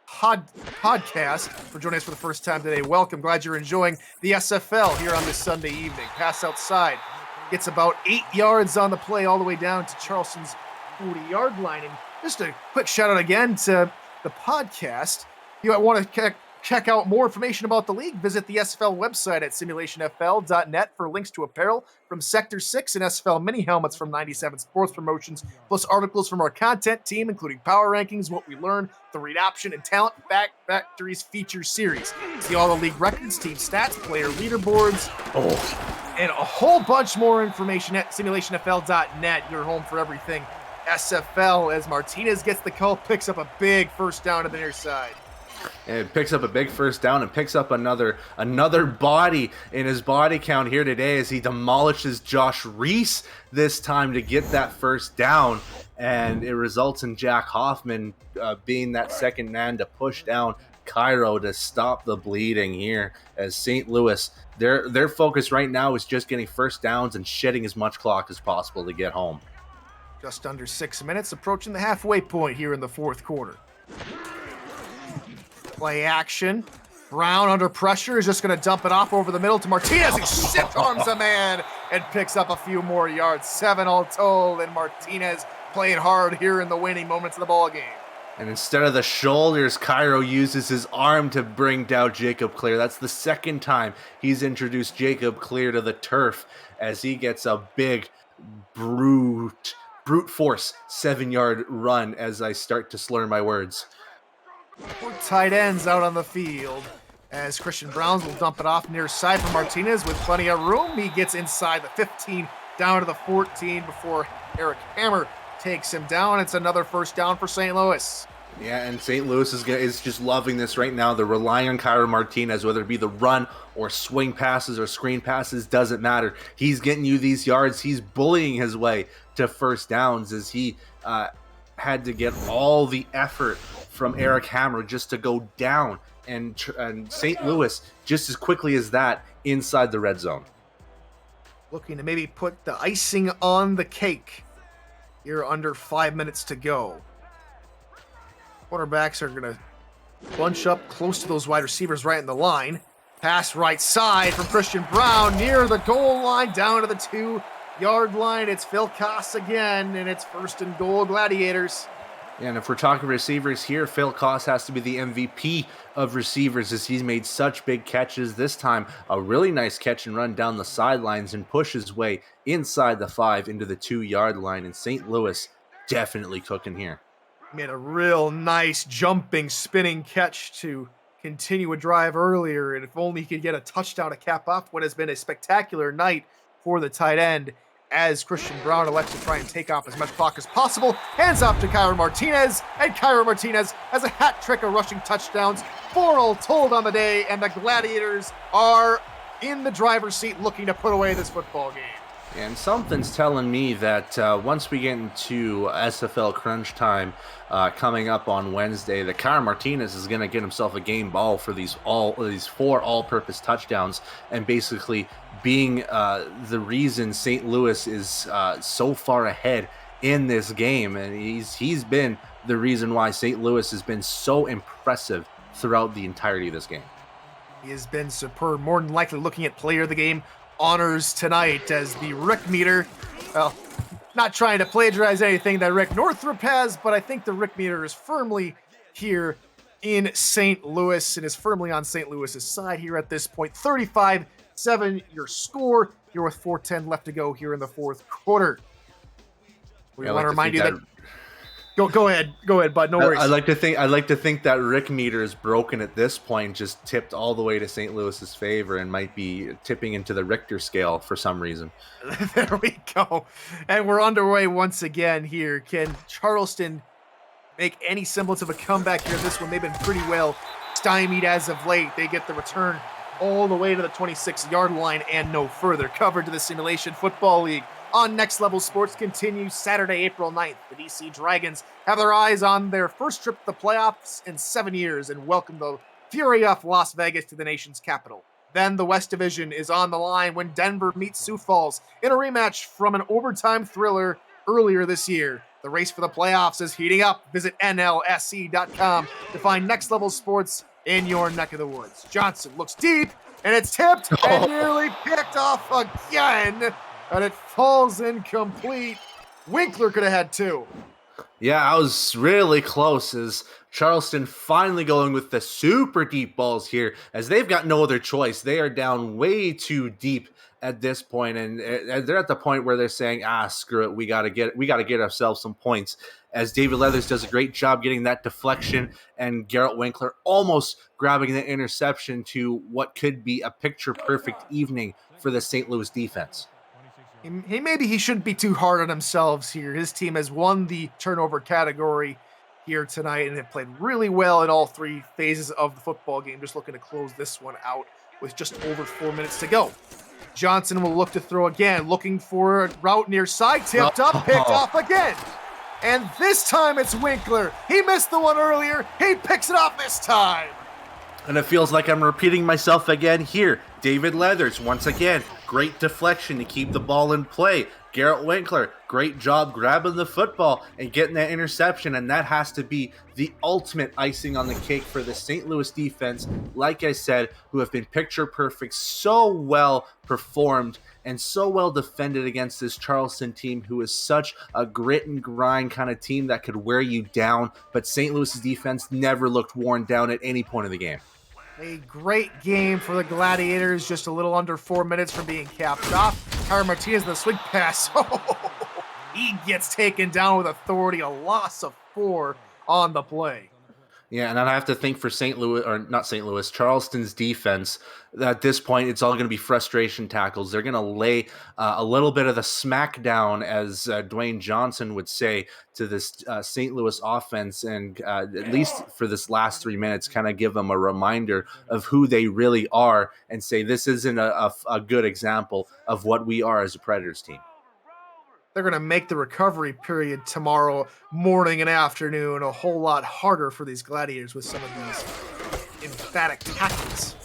S1: podcast for joining us for the first time today. Welcome. Glad you're enjoying the SFL here on this Sunday evening. Pass outside. Gets about 8 yards on the play all the way down to Charleston's 40-yard line. And just a quick shout out again to the podcast. If you want to check out more information about the league, visit the SFL website at simulationfl.net for links to apparel from Sector 6 and SFL mini helmets from 97 Sports Promotions, plus articles from our content team, including power rankings, what we learned, the read option, and Talent Factory's feature series. See all the league records, team stats, player leaderboards, and a whole bunch more information at simulationfl.net, your home for everything SFL, as Martinez gets the call, picks up a big 1st down to the near side.
S2: And it picks up a big 1st down and picks up another body in his body count here today as he demolishes Josh Reese this time to get that 1st down. And it results in Jack Hoffman being that 2nd man to push down Cairo to stop the bleeding here, as St. Louis, their focus right now is just getting 1st downs and shedding as much clock as possible to get home.
S1: Just under 6 minutes, approaching the halfway point here in the 4th quarter. Play action. Brown under pressure is just going to dump it off over the middle to Martinez. He shift arms a man and picks up a few more yards. 7 all told, and Martinez playing hard here in the winning moments of the ball game.
S2: And instead of the shoulders, Cairo uses his arm to bring down Jacob Clear. That's the second time he's introduced Jacob Clear to the turf as he gets a big brute force 7-yard run as I start to slur my words.
S1: 4 tight ends out on the field as Christian Browns will dump it off near side for Martinez with plenty of room. He gets inside the 15 down to the 14 before Eric Hammer takes him down. It's another first down for St. Louis.
S2: Yeah, and St. Louis is just loving this right now. They're relying on Cairo Martinez, whether it be the run or swing passes or screen passes, doesn't matter. He's getting you these yards. He's bullying his way to first downs as he had to get all the effort from Eric Hammer just to go down. And St. Louis, just as quickly as that, inside the red zone.
S1: Looking to maybe put the icing on the cake. Here under 5 minutes to go. Quarterbacks are going to bunch up close to those wide receivers right in the line. Pass right side from Christian Brown near the goal line, down to the 2-yard line. It's Phil Koss again, and it's 1st and goal, Gladiators.
S2: And if we're talking receivers here, Phil Koss has to be the MVP of receivers as he's made such big catches. This time, a really nice catch and run down the sidelines and push his way inside the 5 into the 2-yard line. And St. Louis definitely cooking here.
S1: Made a real nice jumping, spinning catch to continue a drive earlier. And if only he could get a touchdown to cap off what has been a spectacular night for the tight end, as Christian Brown elects to try and take off as much clock as possible. Hands off to Cairo Martinez, and Cairo Martinez has a hat trick of rushing touchdowns, 4 all told on the day, and the Gladiators are in the driver's seat looking to put away this football game.
S2: And something's telling me that once we get into SFL crunch time coming up on Wednesday, that Cairo Martinez is going to get himself a game ball for these 4 all-purpose touchdowns, and basically being the reason St. Louis is so far ahead in this game. And he's been the reason why St. Louis has been so impressive throughout the entirety of this game.
S1: He has been superb. More than likely looking at player of the game honors tonight as the Rick meter, well, not trying to plagiarize anything that Rick Northrup has, but I think the Rick meter is firmly here in St. Louis and is firmly on St. Louis's side here at this point. 35-7 your score here with 4:10 left to go here in the 4th quarter. We want to remind you that Go ahead, bud. No worries.
S2: I'd like to think that Rick meter is broken at this point, just tipped all the way to St. Louis's favor, and might be tipping into the Richter scale for some reason.
S1: There we go, and we're underway once again here. Can Charleston make any semblance of a comeback here? This one, they've been pretty well stymied as of late. They get the return all the way to the 26-yard line and no further. Covered to the Simulation Football League on Next Level Sports continues Saturday, April 9th. The DC Dragons have their eyes on their first trip to the playoffs in 7 years and welcome the Fury of Las Vegas to the nation's capital. Then the West Division is on the line when Denver meets Sioux Falls in a rematch from an overtime thriller earlier this year. The race for the playoffs is heating up. Visit NLSC.com to find Next Level Sports in your neck of the woods. Johnson looks deep, and it's tipped and nearly picked off again. And it falls incomplete. Winkler could have had 2.
S2: Yeah, I was really close as Charleston finally going with the super deep balls here, as they've got no other choice. They are down way too deep at this point, and they're at the point where they're saying, screw it, we got to get ourselves some points. As David Leathers does a great job getting that deflection, and Garrett Winkler almost grabbing the interception to what could be a picture-perfect evening for the St. Louis defense.
S1: Maybe he shouldn't be too hard on himself here. His team has won the turnover category here tonight and have played really well in all 3 phases of the football game. Just looking to close this one out with just over 4 minutes to go. Johnson will look to throw again, looking for a route near side, tipped up, picked off again. And this time it's Winkler. He missed the one earlier. He picks it off this time.
S2: And it feels like I'm repeating myself again here. David Leathers, once again, great deflection to keep the ball in play. Garrett Winkler, great job grabbing the football and getting that interception, and that has to be the ultimate icing on the cake for the St. Louis defense, like I said, who have been picture perfect, so well performed and so well defended against this Charleston team, who is such a grit and grind kind of team that could wear you down, but St. Louis's defense never looked worn down at any point of the game.
S1: A great game for the Gladiators, just a little under 4 minutes from being capped off. Tyler Martinez, the swing pass. He gets taken down with authority, a loss of 4 on the play.
S2: Yeah, and I have to think for St. Louis, or not St. Louis, Charleston's defense, at this point, it's all going to be frustration tackles. They're going to lay a little bit of the smack down, as Dwayne Johnson would say, to this St. Louis offense, and at least for this last 3 minutes, kind of give them a reminder of who they really are and say this isn't a good example of what we are as a Predators team.
S1: They're going to make the recovery period tomorrow morning and afternoon a whole lot harder for these Gladiators with some of these emphatic tackles.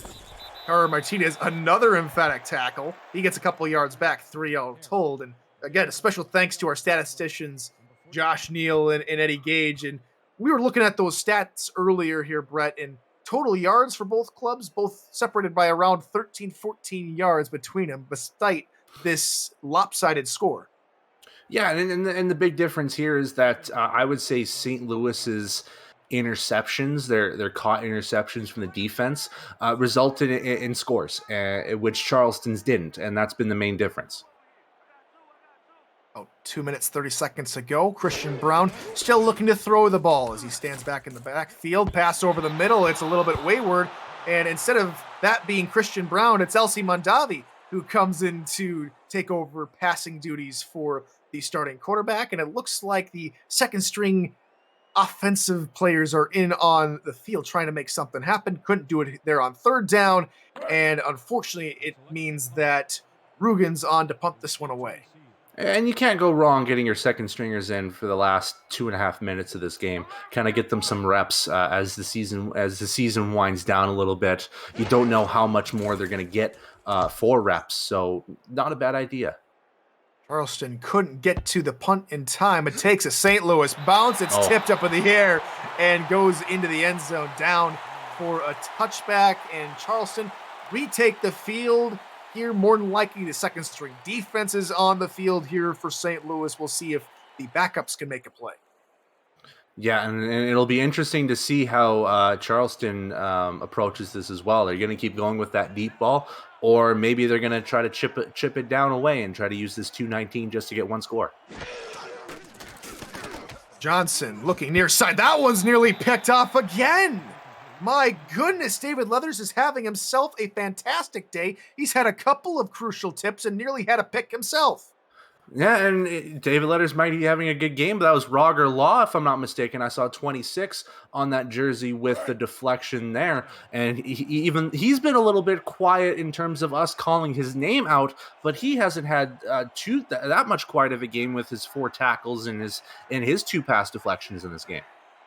S1: Tyler Martinez, another emphatic tackle. He gets a couple yards back, 3 all told. And again, a special thanks to our statisticians, Josh Neal and Eddie Gage. And we were looking at those stats earlier here, Brett, and total yards for both clubs, both separated by around 13, 14 yards between them, despite this lopsided score.
S2: Yeah, and the big difference here is that I would say St. Louis's interceptions, their caught interceptions from the defense, resulted in scores, which Charleston's didn't, and that's been the main difference.
S1: 2 minutes, 30 seconds to go. Christian Brown still looking to throw the ball as he stands back in the backfield. Pass over the middle. It's a little bit wayward, and instead of that being Christian Brown, it's Elsie Mondavi who comes in to take over passing duties for the starting quarterback, and it looks like the second string offensive players are in on the field trying to make something happen. Couldn't do it there on third down, and unfortunately it means that Rugen's on to punt this one away.
S2: And you can't go wrong getting your second stringers in for the last 2.5 minutes of this game. Kind of get them some reps as the season winds down a little bit. You don't know how much more they're going to get for reps, so not a bad idea.
S1: Charleston couldn't get to the punt in time. It takes a St. Louis bounce. It's tipped up in the air and goes into the end zone, down for a touchback. And Charleston retake the field here. More than likely, the second string defense is on the field here for St. Louis. We'll see if the backups can make a play.
S2: Yeah, and it'll be interesting to see how Charleston approaches this as well. They're going to keep going with that deep ball, or maybe they're going to try to chip it down away and try to use this 219 just to get one score.
S1: Johnson looking near side. That one's nearly picked off again. My goodness, David Leathers is having himself a fantastic day. He's had a couple of crucial tips and nearly had a pick himself.
S2: Yeah, and David Leathers might be having a good game, but that was Roger Law, if I'm not mistaken. I saw 26 on that jersey with the deflection there, and he's been a little bit quiet in terms of us calling his name out, but he hasn't had that much quiet of a game with his 4 tackles and his 2 pass deflections in this game.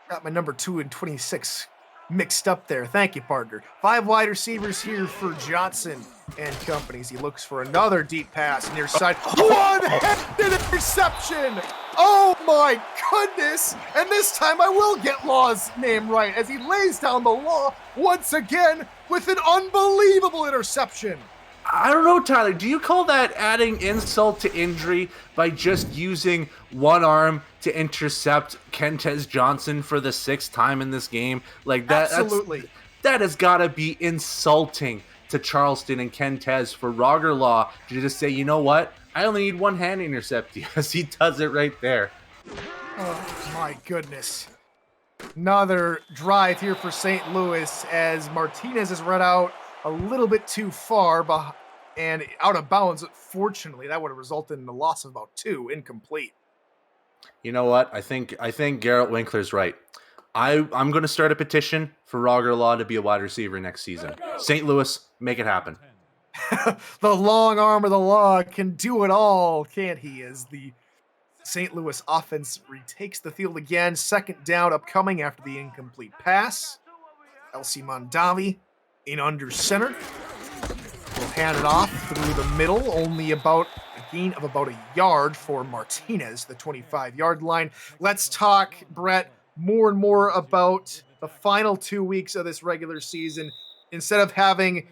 S1: Got my number 2 and 26 mixed up there. Thank you, partner. 5 wide receivers here for Johnson and companies. He looks for another deep pass near side. One-handed interception! Oh my goodness! And this time I will get Law's name right as he lays down the law once again with an unbelievable interception.
S2: I don't know, Tyler. Do you call that adding insult to injury by just using one arm to intercept Kentez Johnson for the 6th time in this game? Like that,
S1: absolutely.
S2: That has got to be insulting to Charleston and Kentez for Roger Law to just say, you know what? I only need one hand to intercept you, as he does it right there.
S1: Oh my goodness. Another drive here for St. Louis as Martinez is run out a little bit too far and out of bounds. Fortunately, that would have resulted in a loss of about 2, incomplete.
S2: You know what? I think Garrett Winkler's right. I'm going to start a petition for Roger Law to be a wide receiver next season. St. Louis, make it happen.
S1: The long arm of the law can do it all, can't he? As the St. Louis offense retakes the field again. 2nd down upcoming after the incomplete pass. Elsie Mondavi in under center. Will hand it off through the middle, only about a gain of about a yard for Martinez, the 25-yard line. Let's talk, Brett, more and more about the final 2 weeks of this regular season. Instead of having,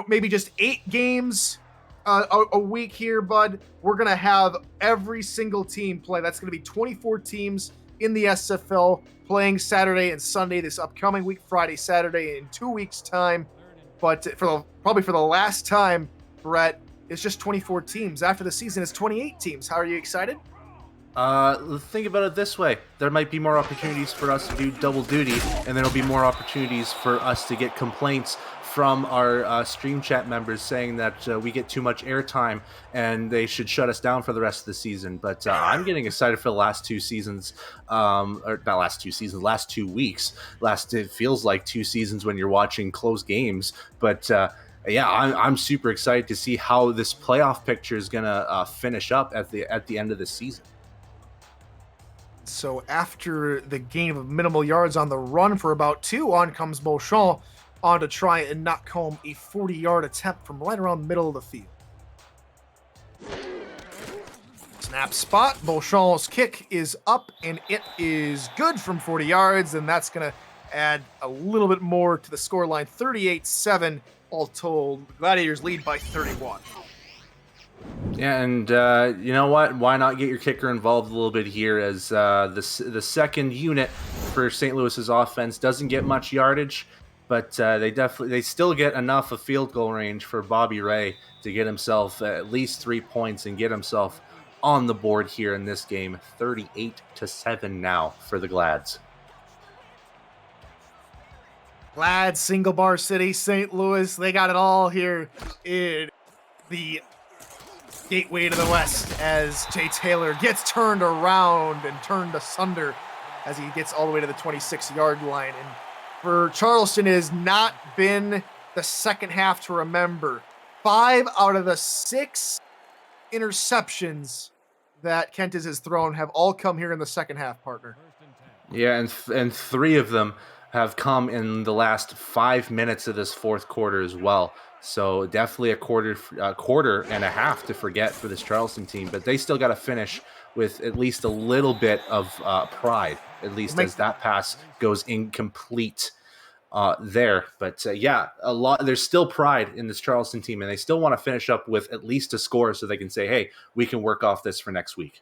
S1: maybe just 8 games a week here, bud, we're going to have every single team play. That's going to be 24 teams in the SFL playing Saturday and Sunday this upcoming week, Friday, Saturday in 2 weeks' time. But probably for the last time, Brett, it's just 24 teams. After the season, it's 28 teams. How are you excited?
S2: Think about it this way. There might be more opportunities for us to do double duty, and there'll be more opportunities for us to get complaints from our stream chat members saying that we get too much airtime and they should shut us down for the rest of the season. But I'm getting excited for the last 2 seasons, or not last 2 seasons, last 2 weeks. It feels like 2 seasons when you're watching close games. But yeah, I'm super excited to see how this playoff picture is gonna finish up at the end of the season.
S1: So after the gain of minimal yards on the run for about 2, on comes Beauchamp on to try and knock home a 40-yard attempt from right around the middle of the field. Snap spot. Beauchamp's kick is up, and it is good from 40 yards, and that's going to add a little bit more to the scoreline. 38-7, all told. The Gladiators lead by 31.
S2: Yeah, and you know what? Why not get your kicker involved a little bit here, as the second unit for St. Louis's offense doesn't get much yardage, but they still get enough of field goal range for Bobby Ray to get himself at least 3 points and get himself on the board here in this game. 38-7 now for the Glads.
S1: Glad, Single Bar City, St. Louis, they got it all here in the gateway to the west as Jay Taylor gets turned around and turned asunder as he gets all the way to the 26-yard line. And for Charleston, it has not been the second half to remember. 5 out of the 6 interceptions that Kentes has thrown have all come here in the second half, partner.
S2: Yeah, and 3 of them have come in the last 5 minutes of this fourth quarter as well. So definitely a quarter and a half to forget for this Charleston team, but they still got to finish with at least a little bit of pride, at least as that pass goes incomplete there. But yeah, there's still pride in this Charleston team, and they still want to finish up with at least a score so they can say, hey, we can work off this for next week.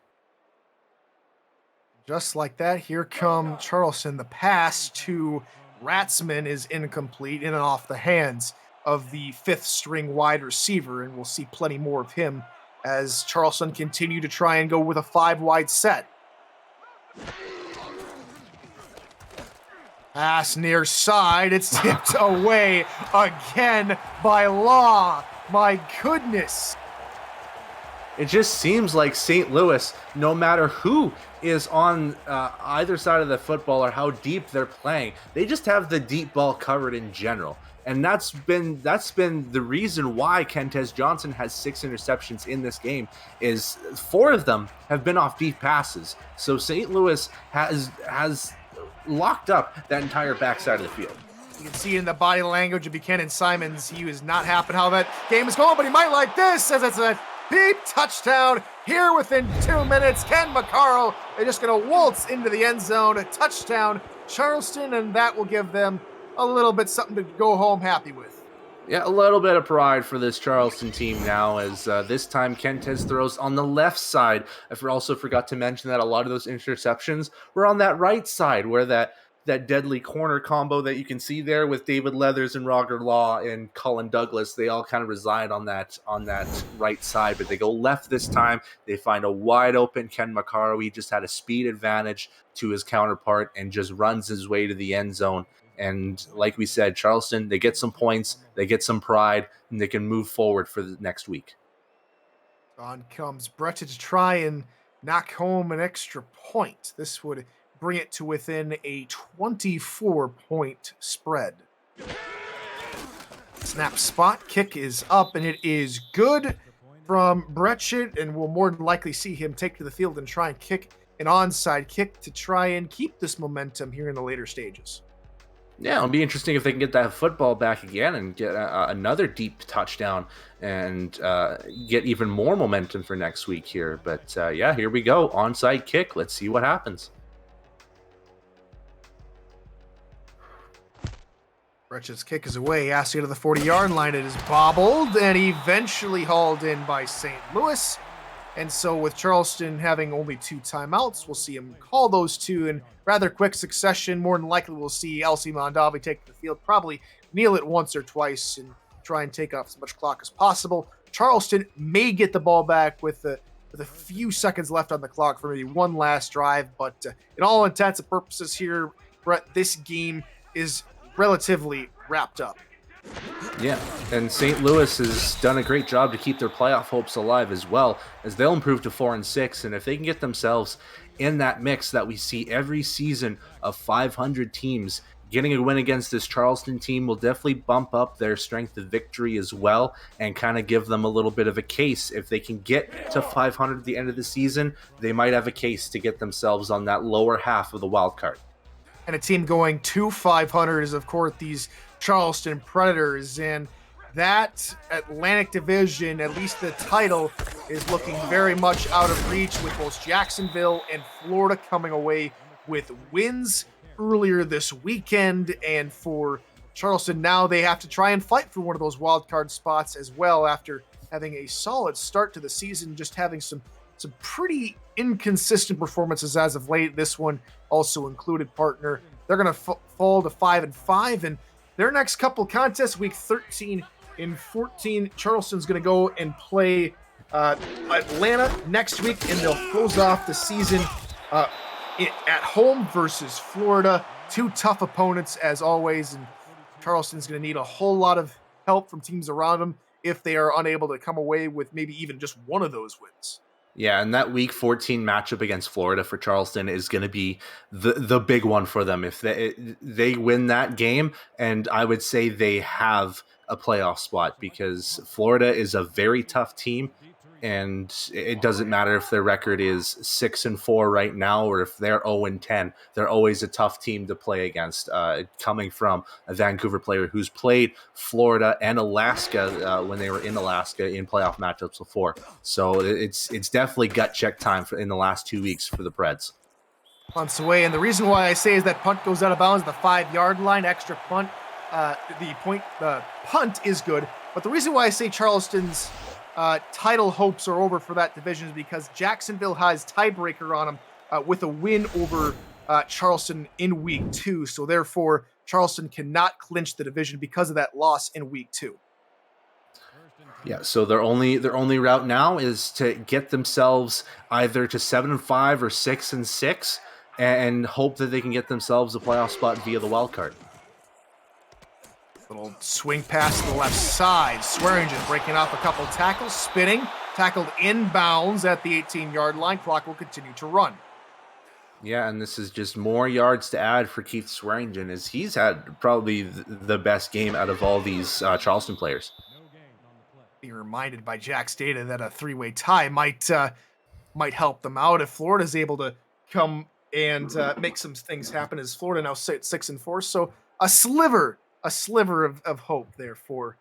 S1: Just like that, here come Charleston. The pass to Ratzman is incomplete in and off the hands of the 5th-string wide receiver, and we'll see plenty more of him as Charleston continue to try and go with a 5-wide set. Pass near side. It's tipped away again by Law. My goodness.
S2: It just seems like St. Louis, no matter who is on either side of the football or how deep they're playing, they just have the deep ball covered in general. And that's been the reason why Kentes Johnson has 6 interceptions in this game, is 4 of them have been off deep passes. So St. Louis has locked up that entire backside of the field.
S1: You can see in the body language of Buchanan Simons, he was not happy how that game is going, but he might like this, as it's a deep touchdown here within 2 minutes. Ken McCarroll, they're just going to waltz into the end zone, a touchdown, Charleston, and that will give them a little bit something to go home happy with.
S2: Yeah, a little bit of pride for this Charleston team now, as this time Kentes throws on the left side. I also forgot to mention that a lot of those interceptions were on that right side, where that deadly corner combo that you can see there with David Leathers and Roger Law and Colin Douglas, they all kind of reside on that right side, but they go left this time. They find a wide open Ken McCarroll. He just had a speed advantage to his counterpart and just runs his way to the end zone. And like we said, Charleston, they get some points, they get some pride, and they can move forward for the next week.
S1: On comes Brett to try and knock home an extra point. This would bring it to within a 24-point spread. Snap spot, kick is up, and it is good from Brechet, and we'll more than likely see him take to the field and try and kick an onside kick to try and keep this momentum here in the later stages.
S2: Yeah, it'll be interesting if they can get that football back again and get another deep touchdown and get even more momentum for next week here. But yeah, here we go. Onside kick. Let's see what happens.
S1: Wretched's kick is away, asking to the 40-yard line. It is bobbled and eventually hauled in by St. Louis. And so with Charleston having only 2 timeouts, we'll see him call those 2 in rather quick succession. More than likely, we'll see LC Mondavi take the field, probably kneel it once or twice and try and take off as much clock as possible. Charleston may get the ball back with a few seconds left on the clock for maybe one last drive. But in all intents and purposes here, Brett, this game is relatively wrapped up.
S2: Yeah, and St. Louis has done a great job to keep their playoff hopes alive as well, as they'll improve to 4-6, and if they can get themselves in that mix that we see every season of 500 teams, getting a win against this Charleston team will definitely bump up their strength of victory as well, and kind of give them a little bit of a case. If they can get to 500 at the end of the season, they might have a case to get themselves on that lower half of the wild card.
S1: And a team going to 500 is, of course, these Charleston Predators. And that Atlantic Division, at least the title, is looking very much out of reach, with both Jacksonville and Florida coming away with wins earlier this weekend. And for Charleston, now they have to try and fight for one of those wild card spots as well, after having a solid start to the season, just having some pretty inconsistent performances as of late. This one also included, partner. They're going to fall to 5-5, and their next couple contests, week 13 and 14, Charleston's going to go and play Atlanta next week, and they'll close off the season at home versus Florida. 2 tough opponents as always, and Charleston's going to need a whole lot of help from teams around them if they are unable to come away with maybe even just one of those wins.
S2: Yeah, and that week 14 matchup against Florida for Charleston is going to be the big one for them. If they win that game, and I would say they have a playoff spot, because Florida is a very tough team, and it doesn't matter if their record is 6-4 right now or if they're 0-10. They're always a tough team to play against, coming from a Vancouver player who's played Florida and Alaska when they were in Alaska in playoff matchups before. So it's definitely gut check time in the last 2 weeks for the Preds.
S1: Punts away, and the reason why I say is that punt goes out of bounds at the 5-yard line, extra punt. The punt is good, but the reason why I say Charleston's title hopes are over for that division is because Jacksonville has tiebreaker on them with a win over Charleston in week 2. So therefore, Charleston cannot clinch the division because of that loss in week 2.
S2: Yeah, so their only route now is to get themselves either to 7-5 or 6-6, and hope that they can get themselves a playoff spot via the wild card.
S1: Little swing pass to the left side. Swearingen breaking off a couple tackles, spinning, tackled inbounds at the 18-yard line. Clock will continue to run.
S2: Yeah, and this is just more yards to add for Keith Swearingen, as he's had probably the best game out of all these Charleston players.
S1: Be reminded by Jack's data that a 3-way tie might help them out if Florida's able to come and make some things happen, as Florida now sit 6-4. So a sliver of hope there for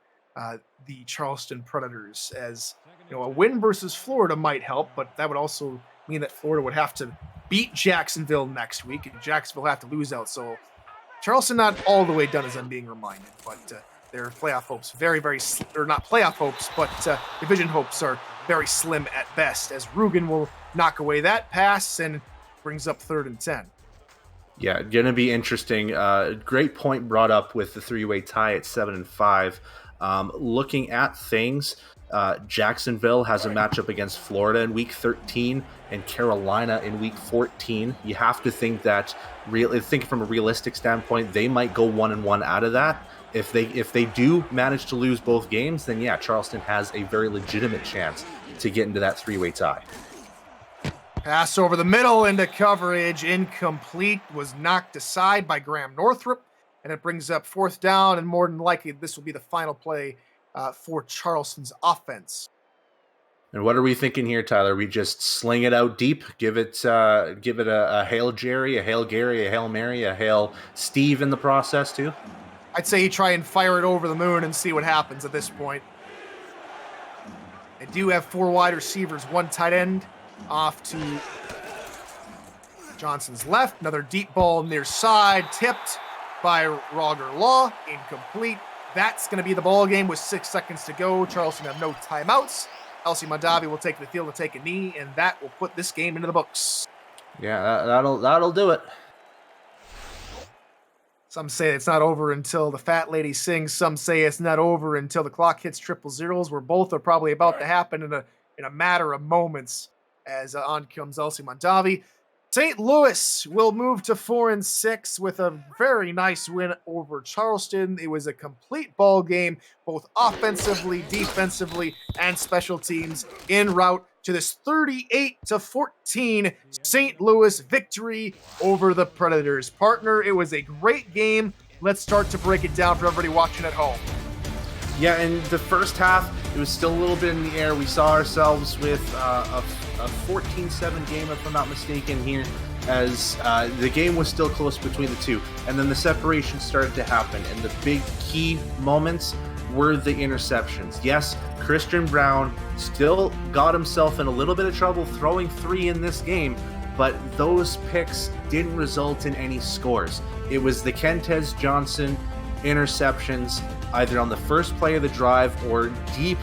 S1: the Charleston Predators, as a win versus Florida might help, but that would also mean that Florida would have to beat Jacksonville next week, and Jacksonville have to lose out. So Charleston not all the way done, as I'm being reminded, but their playoff hopes or not playoff hopes, but division hopes are very slim at best, as Rugen will knock away that pass and brings up 3rd and 10.
S2: Yeah, going to be interesting. Great point brought up with the 3-way tie at 7-5. Looking at things, Jacksonville has a matchup against Florida in week 13 and Carolina in week 14. You have to think that, think from a realistic standpoint, they might go 1-1 out of that. If they do manage to lose both games, then yeah, Charleston has a very legitimate chance to get into that 3-way tie.
S1: Pass over the middle into coverage, incomplete, was knocked aside by Graham Northrup, and it brings up 4th down, and more than likely this will be the final play for Charleston's offense.
S2: And what are we thinking here, Tyler? We just sling it out deep, give it a Hail Jerry, a Hail Gary, a Hail Mary, a Hail Steve in the process too?
S1: I'd say you try and fire it over the moon and see what happens at this point. They do have 4 wide receivers, 1 tight end off to Johnson's left. Another deep ball near side, tipped by Roger Law, incomplete. That's going to be the ball game with 6 seconds to go. Charleston have no timeouts. Elsie Mondavi will take the field to take a knee, and that will put this game into the books.
S2: Yeah, that'll do it.
S1: Some say it's not over until the fat lady sings. Some say it's not over until the clock hits triple zeros, where both are probably about to happen in a matter of moments. As on comes Elsie Mondavi. St. Louis will move to 4-6 with a very nice win over Charleston. It was a complete ball game, both offensively, defensively, and special teams, en route to this 38-14 St. Louis victory over the Predators. Partner, it was a great game. Let's start to break it down for everybody watching at home.
S2: Yeah, in the first half, it was still a little bit in the air. We saw ourselves with a 14-7 game, if I'm not mistaken, here, as the game was still close between the two. And then the separation started to happen, and the big key moments were the interceptions. Yes, Christian Brown still got himself in a little bit of trouble throwing 3 in this game, but those picks didn't result in any scores. It was the Kentez Johnson interceptions either on the first play of the drive or deep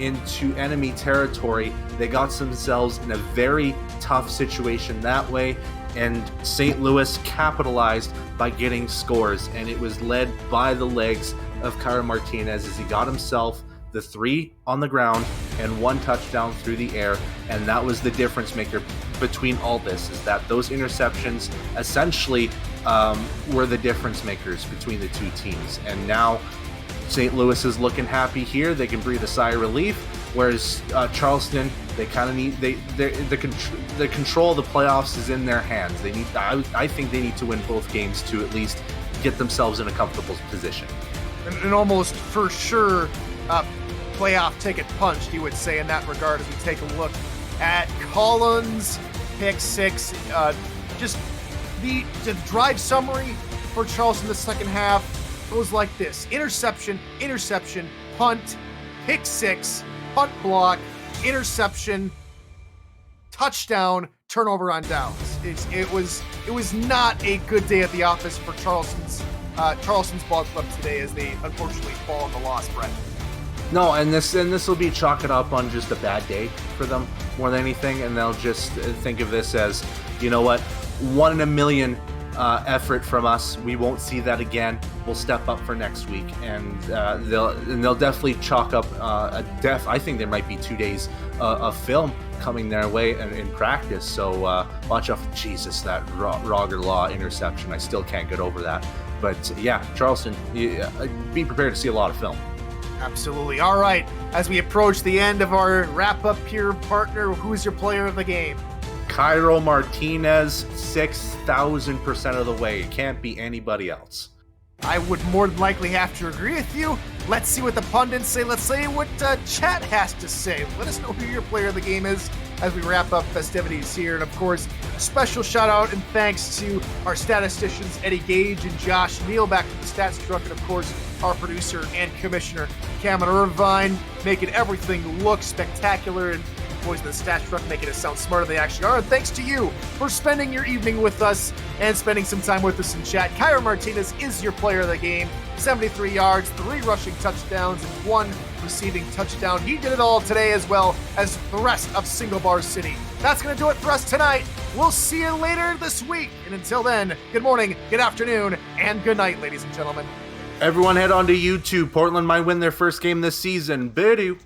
S2: into enemy territory. They got themselves in a very tough situation that way, and St. Louis capitalized by getting scores, and it was led by the legs of Kyra Martinez as he got himself the 3 on the ground and 1 touchdown through the air. And that was the difference maker between all this, is that those interceptions essentially were the difference makers between the two teams. And now St. Louis is looking happy here. They can breathe a sigh of relief, whereas Charleston, they kind of need the control of the playoffs is in their hands. They need, I think they need to win both games to at least get themselves in a comfortable position.
S1: An almost for sure playoff ticket punch, you would say, in that regard, as we take a look at Collins' pick 6. Just the drive summary for Charleston the second half goes like this: interception, punt, pick 6, punt block, interception, touchdown, turnover on downs. It was not a good day at the office for Charleston's ball club today, as they unfortunately fall in the loss, Brett.
S2: No, and this will be chalk it up on just a bad day for them more than anything, and they'll just think of this as, you know what, 1 in a million effort from us. We won't see that again. We'll step up for next week, and they'll definitely chalk up I think there might be 2 days of film coming their way in practice. So watch out for that Roger Law interception. I still can't get over that. But yeah, Charleston, be prepared to see a lot of film.
S1: Absolutely. All right, as we approach the end of our wrap-up here, partner, who's your player of the game?
S2: Cairo Martinez, 6,000% of the way. It can't be anybody else.
S1: I would more than likely have to agree with you. Let's see what the pundits say. Let's see what chat has to say. Let us know who your player of the game is as we wrap up festivities here. And of course, special shout out and thanks to our statisticians, Eddie Gage and Josh Neal, back to the stats truck, and of course, our producer and commissioner, Cameron Irvine, making everything look spectacular, and boys in the stats truck making it sound smarter than they actually are. And thanks to you for spending your evening with us and spending some time with us in chat. Cairo Martinez is your player of the game. 73 yards, 3 rushing touchdowns, and 1 receiving touchdown. He did it all today, as well as the rest of Single Bar City. That's going to do it for us tonight. We'll see you later this week. And until then, good morning, good afternoon, and good night, ladies and gentlemen.
S2: Everyone head on to YouTube. Portland might win their first game this season. Boo-doo.